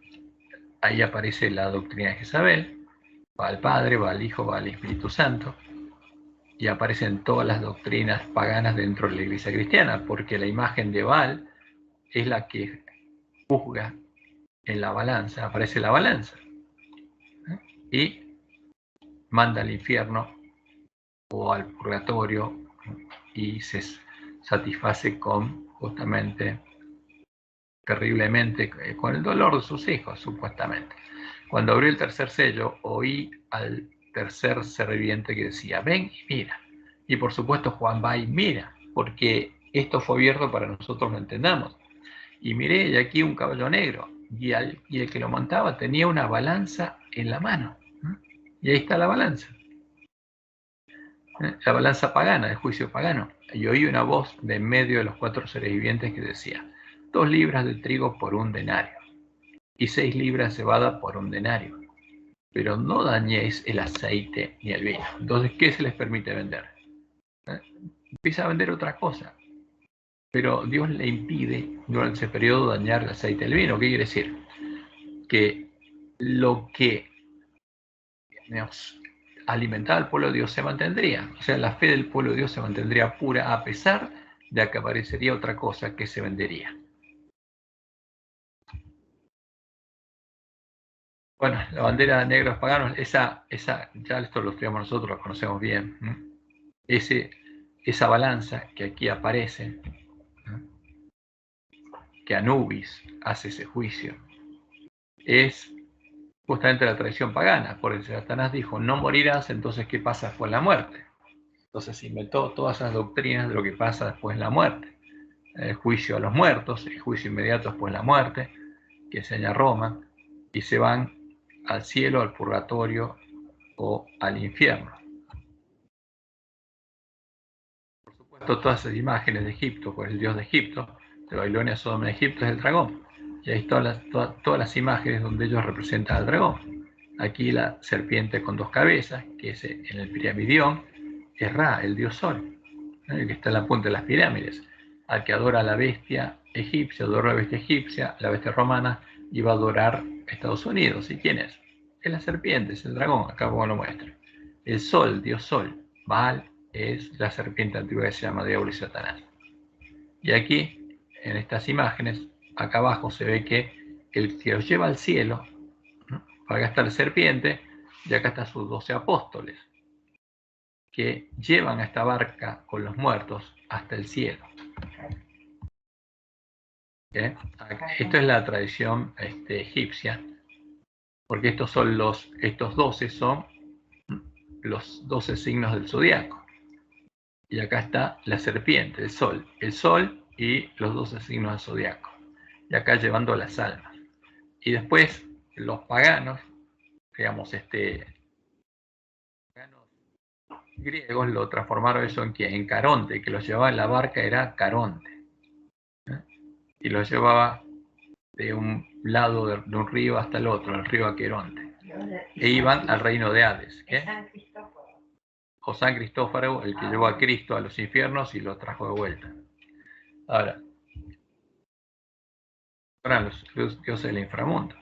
ahí aparece la doctrina de Jezabel, Baal Padre, Baal Hijo, Baal Espíritu Santo, y aparecen todas las doctrinas paganas dentro de la iglesia cristiana, porque la imagen de Baal es la que juzga en la balanza, aparece la balanza, y manda al infierno o al purgatorio, y se satisface con, justamente, terriblemente, con el dolor de sus hijos, supuestamente. Cuando abrió el tercer sello, oí al tercer ser viviente que decía, ven y mira. Y por supuesto Juan va y mira, porque esto fue abierto para nosotros lo entendamos. Y miré, y aquí un caballo negro, y el que lo montaba tenía una balanza en la mano. Y ahí está la balanza. La balanza pagana, el juicio pagano. Y oí una voz de en medio de los 4 seres vivientes que decía, 2 libras de trigo por 1 denario, y 6 libras de cebada por 1 denario. Pero no dañéis el aceite ni el vino. Entonces, ¿qué se les permite vender? Empieza a vender otra cosa. Pero Dios le impide durante ese periodo dañar el aceite y el vino. ¿Qué quiere decir? Que lo que alimentaba al pueblo de Dios se mantendría. O sea, la fe del pueblo de Dios se mantendría pura a pesar de que aparecería otra cosa que se vendería. Bueno, la bandera de negros paganos, esa ya esto lo estudiamos nosotros, lo conocemos bien. Esa balanza que aquí aparece, que Anubis hace ese juicio, es justamente la tradición pagana, porque Satanás dijo, no morirás, entonces ¿qué pasa después de la muerte? Entonces inventó todas esas doctrinas de lo que pasa después de la muerte. El juicio a los muertos, el juicio inmediato después de la muerte, que enseña Roma, y se van al cielo, al purgatorio o al infierno. Por supuesto, todas esas imágenes de Egipto, pues el dios de Egipto, de Babilonia, Sodoma de Egipto, es el dragón. Y ahí todas las imágenes donde ellos representan al dragón. Aquí la serpiente con 2 cabezas, que es en el piramidión, es Ra, el dios sol, el que está en la punta de las pirámides, al que adora a la bestia egipcia, adora a la bestia egipcia, la bestia romana, y va a adorar a Estados Unidos. ¿Y quién es? Es la serpiente, es el dragón, acá como lo muestra. El sol, dios sol, Baal, es la serpiente antigua que se llama Diablo y Satanás. Y aquí, en estas imágenes, acá abajo se ve que el que los lleva al cielo, acá está la serpiente, y acá están sus 12 apóstoles, que llevan a esta barca con los muertos hasta el cielo. Esto es la tradición egipcia, porque estos 12 son los 12 signos del zodiaco. Y acá está la serpiente, el sol y los 12 signos del zodiaco. Y acá llevando las almas. Y después los paganos, digamos, paganos griegos lo transformaron eso en Caronte, que los llevaba en la barca era Caronte. Y los llevaba de un lado de un río hasta el otro, el río Aqueronte. E iban al reino de Hades. O San Cristóforo, el que llevó a Cristo a los infiernos y lo trajo de vuelta. Ahora, los dioses del inframundo.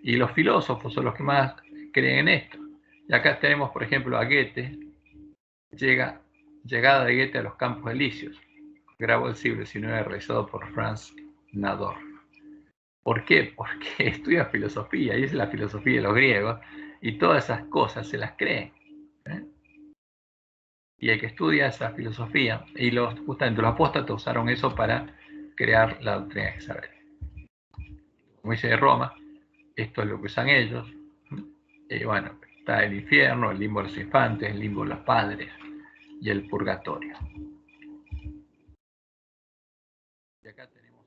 Y los filósofos son los que más creen en esto. Y acá tenemos, por ejemplo, a Goethe, llegada de Goethe a los Campos Elíseos, grabó el siglo XIX realizado por Franz Nador. ¿Por qué? Porque estudia filosofía, y es la filosofía de los griegos, y todas esas cosas se las creen. Y el que estudia esa filosofía, y justamente los apóstatas usaron eso para crear la doctrina de Jezabel. Como dice de Roma, esto es lo que usan ellos. Y bueno, está el infierno, el limbo de los infantes, el limbo de los padres y el purgatorio.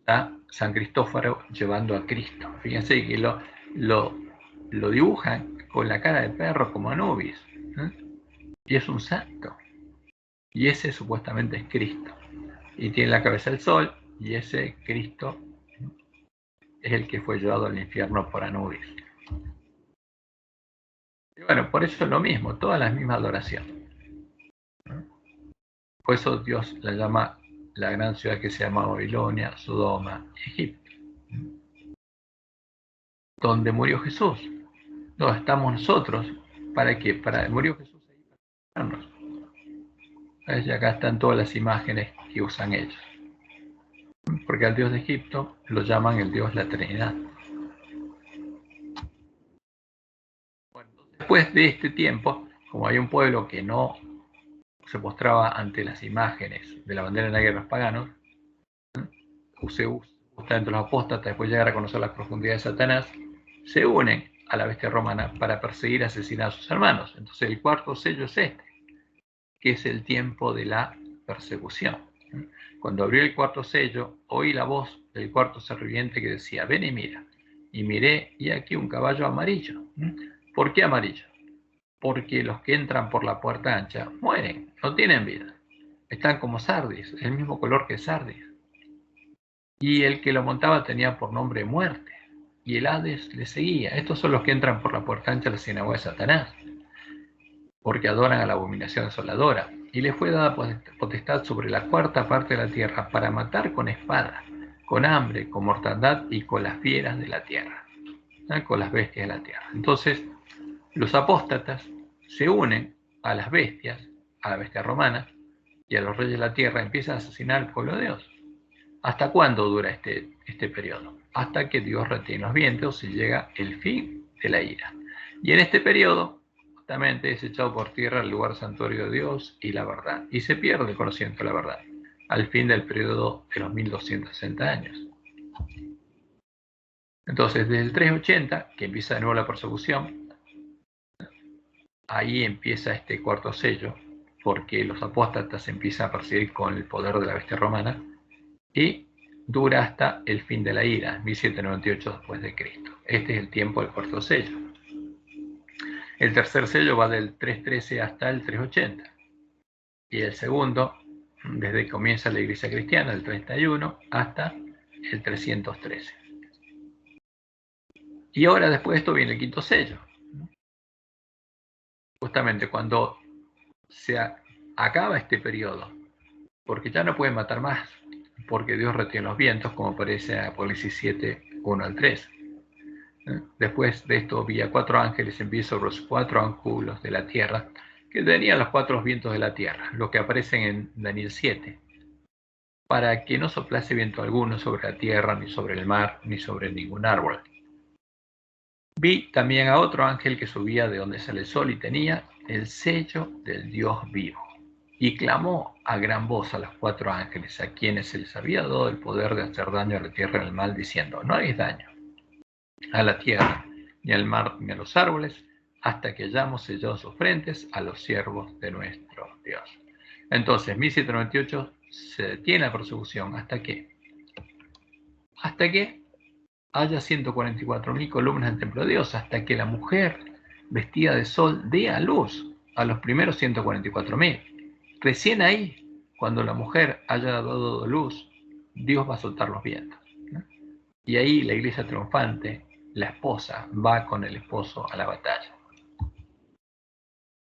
está San Cristóforo llevando a Cristo. Fíjense que lo dibujan con la cara de perro como Anubis, y es un santo, y ese supuestamente es Cristo, y tiene la cabeza del sol, y ese Cristo es el que fue llevado al infierno por Anubis. Y bueno, por eso es lo mismo, todas las mismas adoración. Por eso Dios la llama la gran ciudad que se llama Babilonia, Sodoma, Egipto, donde murió Jesús. ¿Dónde estamos nosotros? ¿Para qué? Murió Jesús ahí para salvarnos. Y acá están todas las imágenes que usan ellos. Porque al Dios de Egipto lo llaman el Dios de la Trinidad. Bueno, después de este tiempo, como hay un pueblo que no se postraba ante las imágenes de la bandera negra de los paganos, se usa entre los apóstatas, después de llegar a conocer las profundidades de Satanás, se unen a la bestia romana para perseguir y asesinar a sus hermanos. Entonces el cuarto sello es este, que es el tiempo de la persecución. Cuando abrió el cuarto sello, oí la voz del cuarto ser viviente que decía: ven y mira. Y miré, y aquí un caballo amarillo. ¿Por qué amarillo? Porque los que entran por la puerta ancha mueren, no tienen vida. Están como sardis, el mismo color que sardis. Y el que lo montaba tenía por nombre Muerte, y el Hades le seguía. Estos son los que entran por la puerta ancha de la sinagoga de Satanás, porque adoran a la abominación desoladora. Y les fue dada potestad sobre la cuarta parte de la tierra para matar con espada, con hambre, con mortandad y con las fieras de la tierra, con las bestias de la tierra. Entonces, los apóstatas se unen a las bestias, a la bestia romana y a los reyes de la tierra, empiezan a asesinar al pueblo de Dios. ¿Hasta cuándo dura este periodo? Hasta que Dios retiene los vientos y llega el fin de la ira. Y en este periodo, justamente, es echado por tierra el lugar santuario de Dios y la verdad. Y se pierde el conocimiento de la verdad, al fin del periodo de los 1260 años. Entonces, desde el 380, que empieza de nuevo la persecución, ahí empieza este cuarto sello, porque los apóstatas empiezan a perseguir con el poder de la bestia romana, y dura hasta el fin de la ira, 1798 después de Cristo. Este es el tiempo del cuarto sello. El tercer sello va del 313 hasta el 380. Y el segundo, desde que comienza la iglesia cristiana, del 31 hasta el 313. Y ahora después de esto viene el quinto sello. Justamente cuando se acaba este periodo, porque ya no pueden matar más, porque Dios retiene los vientos, como aparece en Apocalipsis 7, 1 al 3. Después de esto vi a 4 ángeles en pie sobre los 4 ángulos de la tierra, que tenían los 4 vientos de la tierra, lo que aparecen en Daniel 7, para que no soplase viento alguno sobre la tierra, ni sobre el mar, ni sobre ningún árbol. Vi también a otro ángel que subía de donde sale el sol y tenía el sello del Dios vivo. Y clamó a gran voz a los 4 ángeles, a quienes se les había dado el poder de hacer daño a la tierra y al mal, diciendo: no hagáis daño a la tierra, ni al mar, ni a los árboles, hasta que hayamos sellado sus frentes a los siervos de nuestro Dios. Entonces, 1798 se detiene la persecución. ¿Hasta qué? Hasta que haya 144.000 columnas en el templo de Dios, hasta que la mujer vestida de sol dé a luz a los primeros 144.000. Recién ahí, cuando la mujer haya dado luz, Dios va a soltar los vientos, ¿no? Y ahí la iglesia triunfante, la esposa, va con el esposo a la batalla.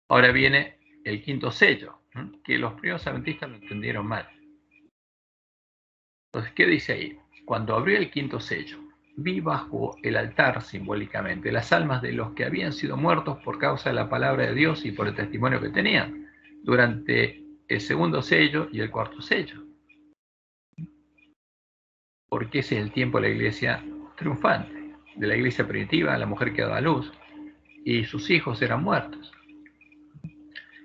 Ahora viene el quinto sello, ¿no? Que los primeros adventistas lo entendieron mal. Entonces, ¿qué dice ahí? Cuando abrió el quinto sello, vi bajo el altar, simbólicamente, las almas de los que habían sido muertos por causa de la palabra de Dios y por el testimonio que tenían durante el segundo sello y el cuarto sello. Porque ese es el tiempo de la iglesia triunfante, de la iglesia primitiva, la mujer que daba luz, y sus hijos eran muertos.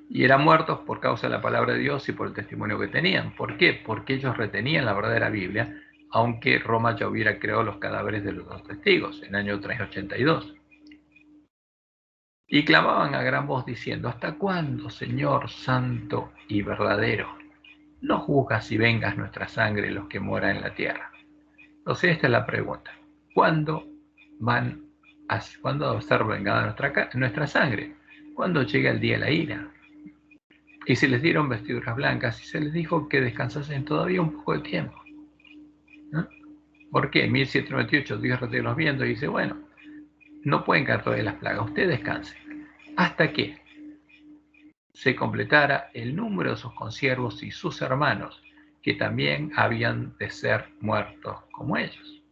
Y eran muertos por causa de la palabra de Dios y por el testimonio que tenían. ¿Por qué? Porque ellos retenían la verdadera Biblia, aunque Roma ya hubiera creado los cadáveres de los 2 testigos en el año 382. Y clamaban a gran voz diciendo: ¿hasta cuándo, Señor santo y verdadero, no juzgas y vengas nuestra sangre los que moran en la tierra? Entonces esta es la pregunta. ¿Cuándo va a ser vengada nuestra sangre? ¿Cuándo llega el día de la ira? Y se les dieron vestiduras blancas y se les dijo que descansasen todavía un poco de tiempo. ¿No? ¿Por qué? En 1798 Dios retiene los vientos y dice, bueno, no pueden caer todavía las plagas, ustedes descansen. Hasta que se completara el número de sus consiervos y sus hermanos, que también habían de ser muertos como ellos.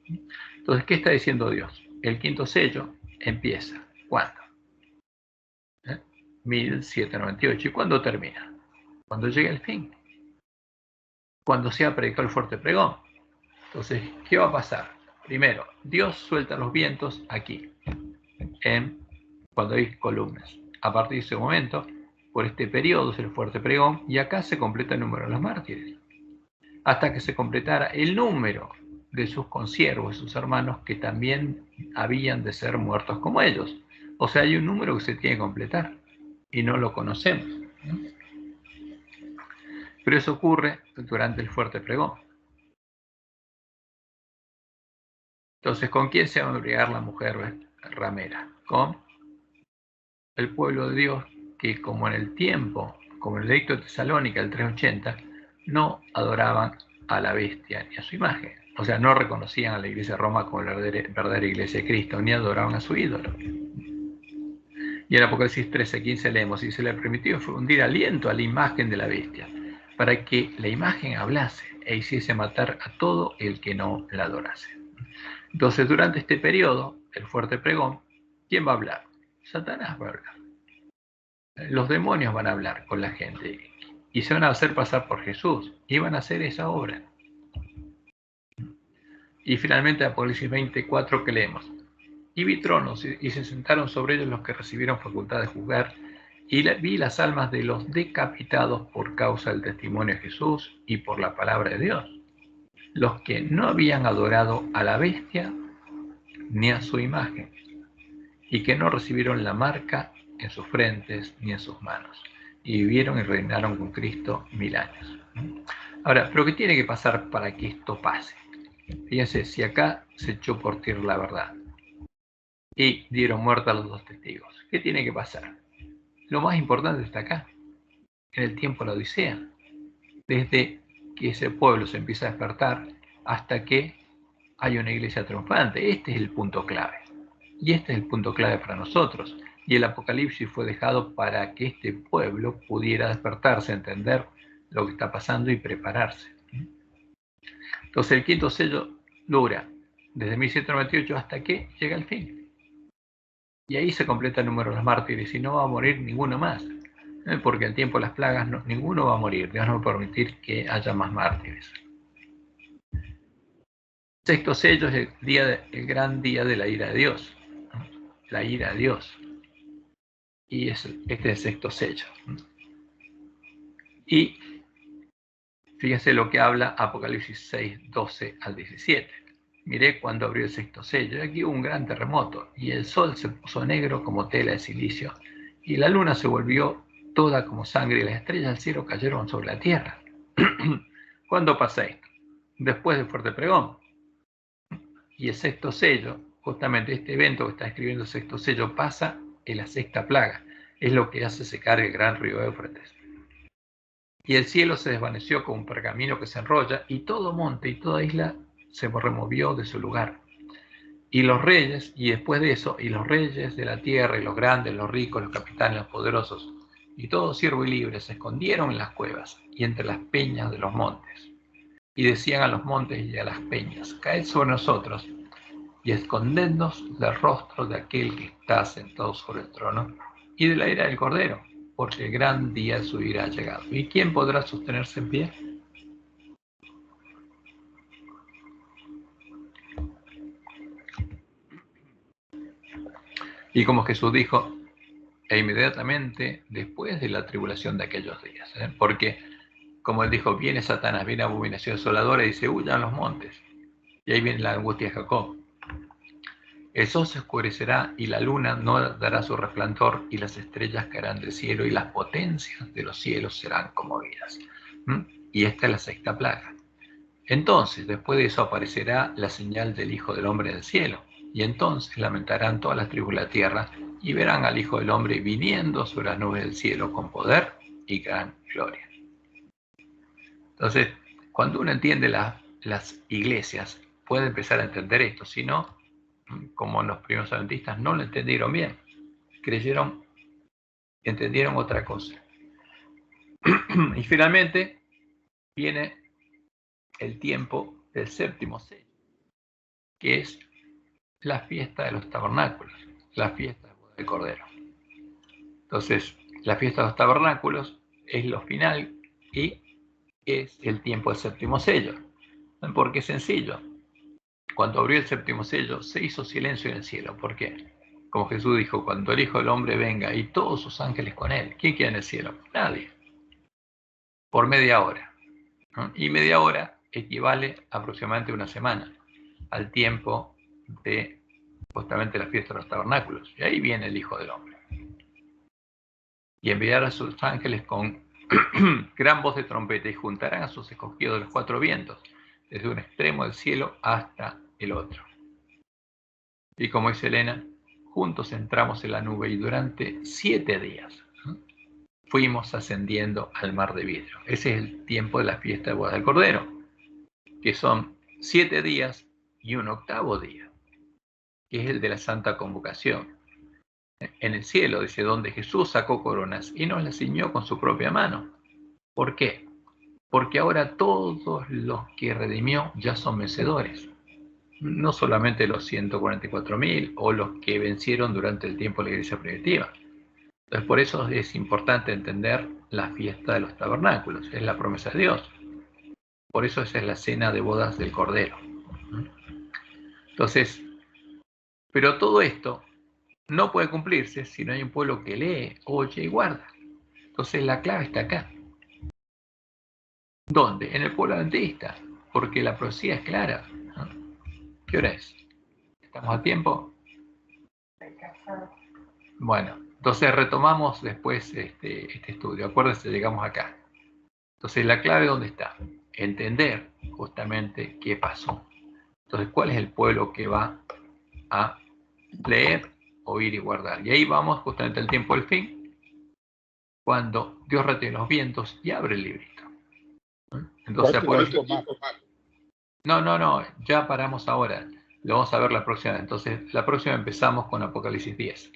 Entonces, ¿qué está diciendo Dios? El quinto sello empieza. ¿Cuándo? 1798. ¿Y cuándo termina? Cuando llegue el fin. Cuando sea predicado el fuerte pregón. Entonces, ¿qué va a pasar? Primero, Dios suelta los vientos aquí, cuando hay columnas. A partir de ese momento, por este periodo es el fuerte pregón, y acá se completa el número de los mártires. Hasta que se completara el número de sus consiervos y sus hermanos que también habían de ser muertos como ellos. O sea, hay un número que se tiene que completar y no lo conocemos, ¿no? Pero eso ocurre durante el fuerte pregón. Entonces, ¿con quién se va a embriagar la mujer ramera? Con el pueblo de Dios que, como en el tiempo, como en el edicto de Tesalónica, el 380, no adoraban a la bestia ni a su imagen. O sea, no reconocían a la iglesia de Roma como la verdadera iglesia de Cristo, ni adoraban a su ídolo. Y en Apocalipsis 13:15 leemos, y se le permitió infundir aliento a la imagen de la bestia, para que la imagen hablase e hiciese matar a todo el que no la adorase. Entonces, durante este periodo, el fuerte pregón, ¿quién va a hablar? Satanás va a hablar. Los demonios van a hablar con la gente y se van a hacer pasar por Jesús y van a hacer esa obra. Y finalmente Apocalipsis 24 que leemos. Y vi tronos y se sentaron sobre ellos los que recibieron facultad de juzgar, y vi las almas de los decapitados por causa del testimonio de Jesús y por la palabra de Dios, los que no habían adorado a la bestia ni a su imagen, y que no recibieron la marca en sus frentes ni en sus manos, y vivieron y reinaron con Cristo 1000 años. Ahora, ¿pero qué tiene que pasar para que esto pase? Fíjense, si acá se echó por tierra la verdad y dieron muerte a los dos testigos, ¿qué tiene que pasar? Lo más importante está acá, en el tiempo de la Odisea, desde que ese pueblo se empieza a despertar hasta que hay una iglesia triunfante. Este es el punto clave. Y este es el punto clave para nosotros. Y el Apocalipsis fue dejado para que este pueblo pudiera despertarse, entender lo que está pasando y prepararse. Entonces el quinto sello dura desde 1798 hasta que llega el fin. Y ahí se completa el número de los mártires y no va a morir ninguno más. Porque el tiempo de las plagas ninguno va a morir. Dios no va a permitir que haya más mártires. Sexto sello es el gran día de la ira de Dios. La ira de Dios. Y este es el sexto sello. Y fíjense lo que habla Apocalipsis 6, 12 al 17. Miré cuando abrió el sexto sello, y aquí hubo un gran terremoto, y el sol se puso negro como tela de silicio, y la luna se volvió toda como sangre, y las estrellas del cielo cayeron sobre la tierra. ¿Cuándo pasa esto? Después del fuerte pregón. Y el sexto sello, justamente este evento que está escribiendo el sexto sello, pasa en la sexta plaga. Es lo que hace secar el gran río Éufrates. Y el cielo se desvaneció como un pergamino que se enrolla, y todo monte y toda isla se removió de su lugar. Y los reyes, y después de eso, y los reyes de la tierra, y los grandes, los ricos, los capitanes, los poderosos, y todo siervo y libre, se escondieron en las cuevas y entre las peñas de los montes. Y decían a los montes y a las peñas, caed sobre nosotros, y escondednos del rostro de aquel que está sentado sobre el trono, y de la ira del Cordero, porque el gran día de su ira ha llegado. ¿Y quién podrá sostenerse en pie? Y como Jesús dijo, e inmediatamente después de la tribulación de aquellos días, porque como él dijo, viene Satanás, viene abominación desoladora y dice, huyan los montes. Y ahí viene la angustia de Jacob. El sol se oscurecerá y la luna no dará su resplandor y las estrellas caerán del cielo y las potencias de los cielos serán conmovidas. Y esta es la sexta plaga. Entonces, después de eso aparecerá la señal del Hijo del Hombre en el cielo. Y entonces lamentarán todas las tribus de la tierra y verán al Hijo del Hombre viniendo sobre las nubes del cielo con poder y gran gloria. Entonces, cuando uno entiende las iglesias, puede empezar a entender esto. Si no, como los primeros adventistas no lo entendieron bien, entendieron otra cosa. Y finalmente viene el tiempo del séptimo sello, que es la fiesta de los tabernáculos, la fiesta del Cordero. Entonces, la fiesta de los tabernáculos es lo final y es el tiempo del séptimo sello. Porque es sencillo. Cuando abrió el séptimo sello, se hizo silencio en el cielo. ¿Por qué? Como Jesús dijo, cuando el Hijo del Hombre venga y todos sus ángeles con él, ¿quién queda en el cielo? Nadie. Por media hora. Y media hora equivale aproximadamente a una semana, al tiempo de justamente la fiesta de los tabernáculos. Y ahí viene el Hijo del Hombre. Y enviará a sus ángeles con gran voz de trompeta y juntarán a sus escogidos de los cuatro vientos, desde un extremo del cielo hasta el otro. Y como dice Elena, juntos entramos en la nube y durante 7 días fuimos ascendiendo al mar de vidrio. Ese es el tiempo de la fiesta de bodas del Cordero, que son 7 días y un octavo día, que es el de la Santa Convocación. En el cielo, dice, donde Jesús sacó coronas y nos las ciñó con su propia mano. ¿Por qué? Porque ahora todos los que redimió ya son vencedores. No solamente los 144.000 o los que vencieron durante el tiempo de la iglesia primitiva. Entonces, por eso es importante entender la fiesta de los tabernáculos. Es la promesa de Dios. Por eso esa es la cena de bodas del Cordero. Entonces, pero todo esto no puede cumplirse si no hay un pueblo que lee, oye y guarda. Entonces la clave está acá. ¿Dónde? En el pueblo adventista, porque la profecía es clara. ¿Qué hora es? ¿Estamos a tiempo? Bueno, entonces retomamos después este estudio. Acuérdense, llegamos acá. Entonces la clave ¿dónde está? Entender justamente qué pasó. Entonces, ¿cuál es el pueblo que va a leer, oír y guardar? Y ahí vamos justamente al tiempo del fin, cuando Dios retiene los vientos y abre el librito. Entonces, no, ya paramos ahora. Lo vamos a ver la próxima. Entonces, la próxima empezamos con Apocalipsis 10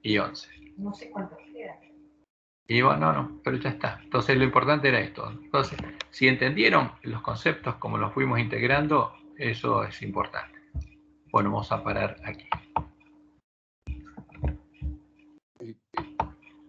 y 11. No sé cuántos quedan. Y bueno, no, pero ya está. Entonces, lo importante era esto. Entonces, si entendieron los conceptos como los fuimos integrando, eso es importante. Bueno, vamos a parar aquí.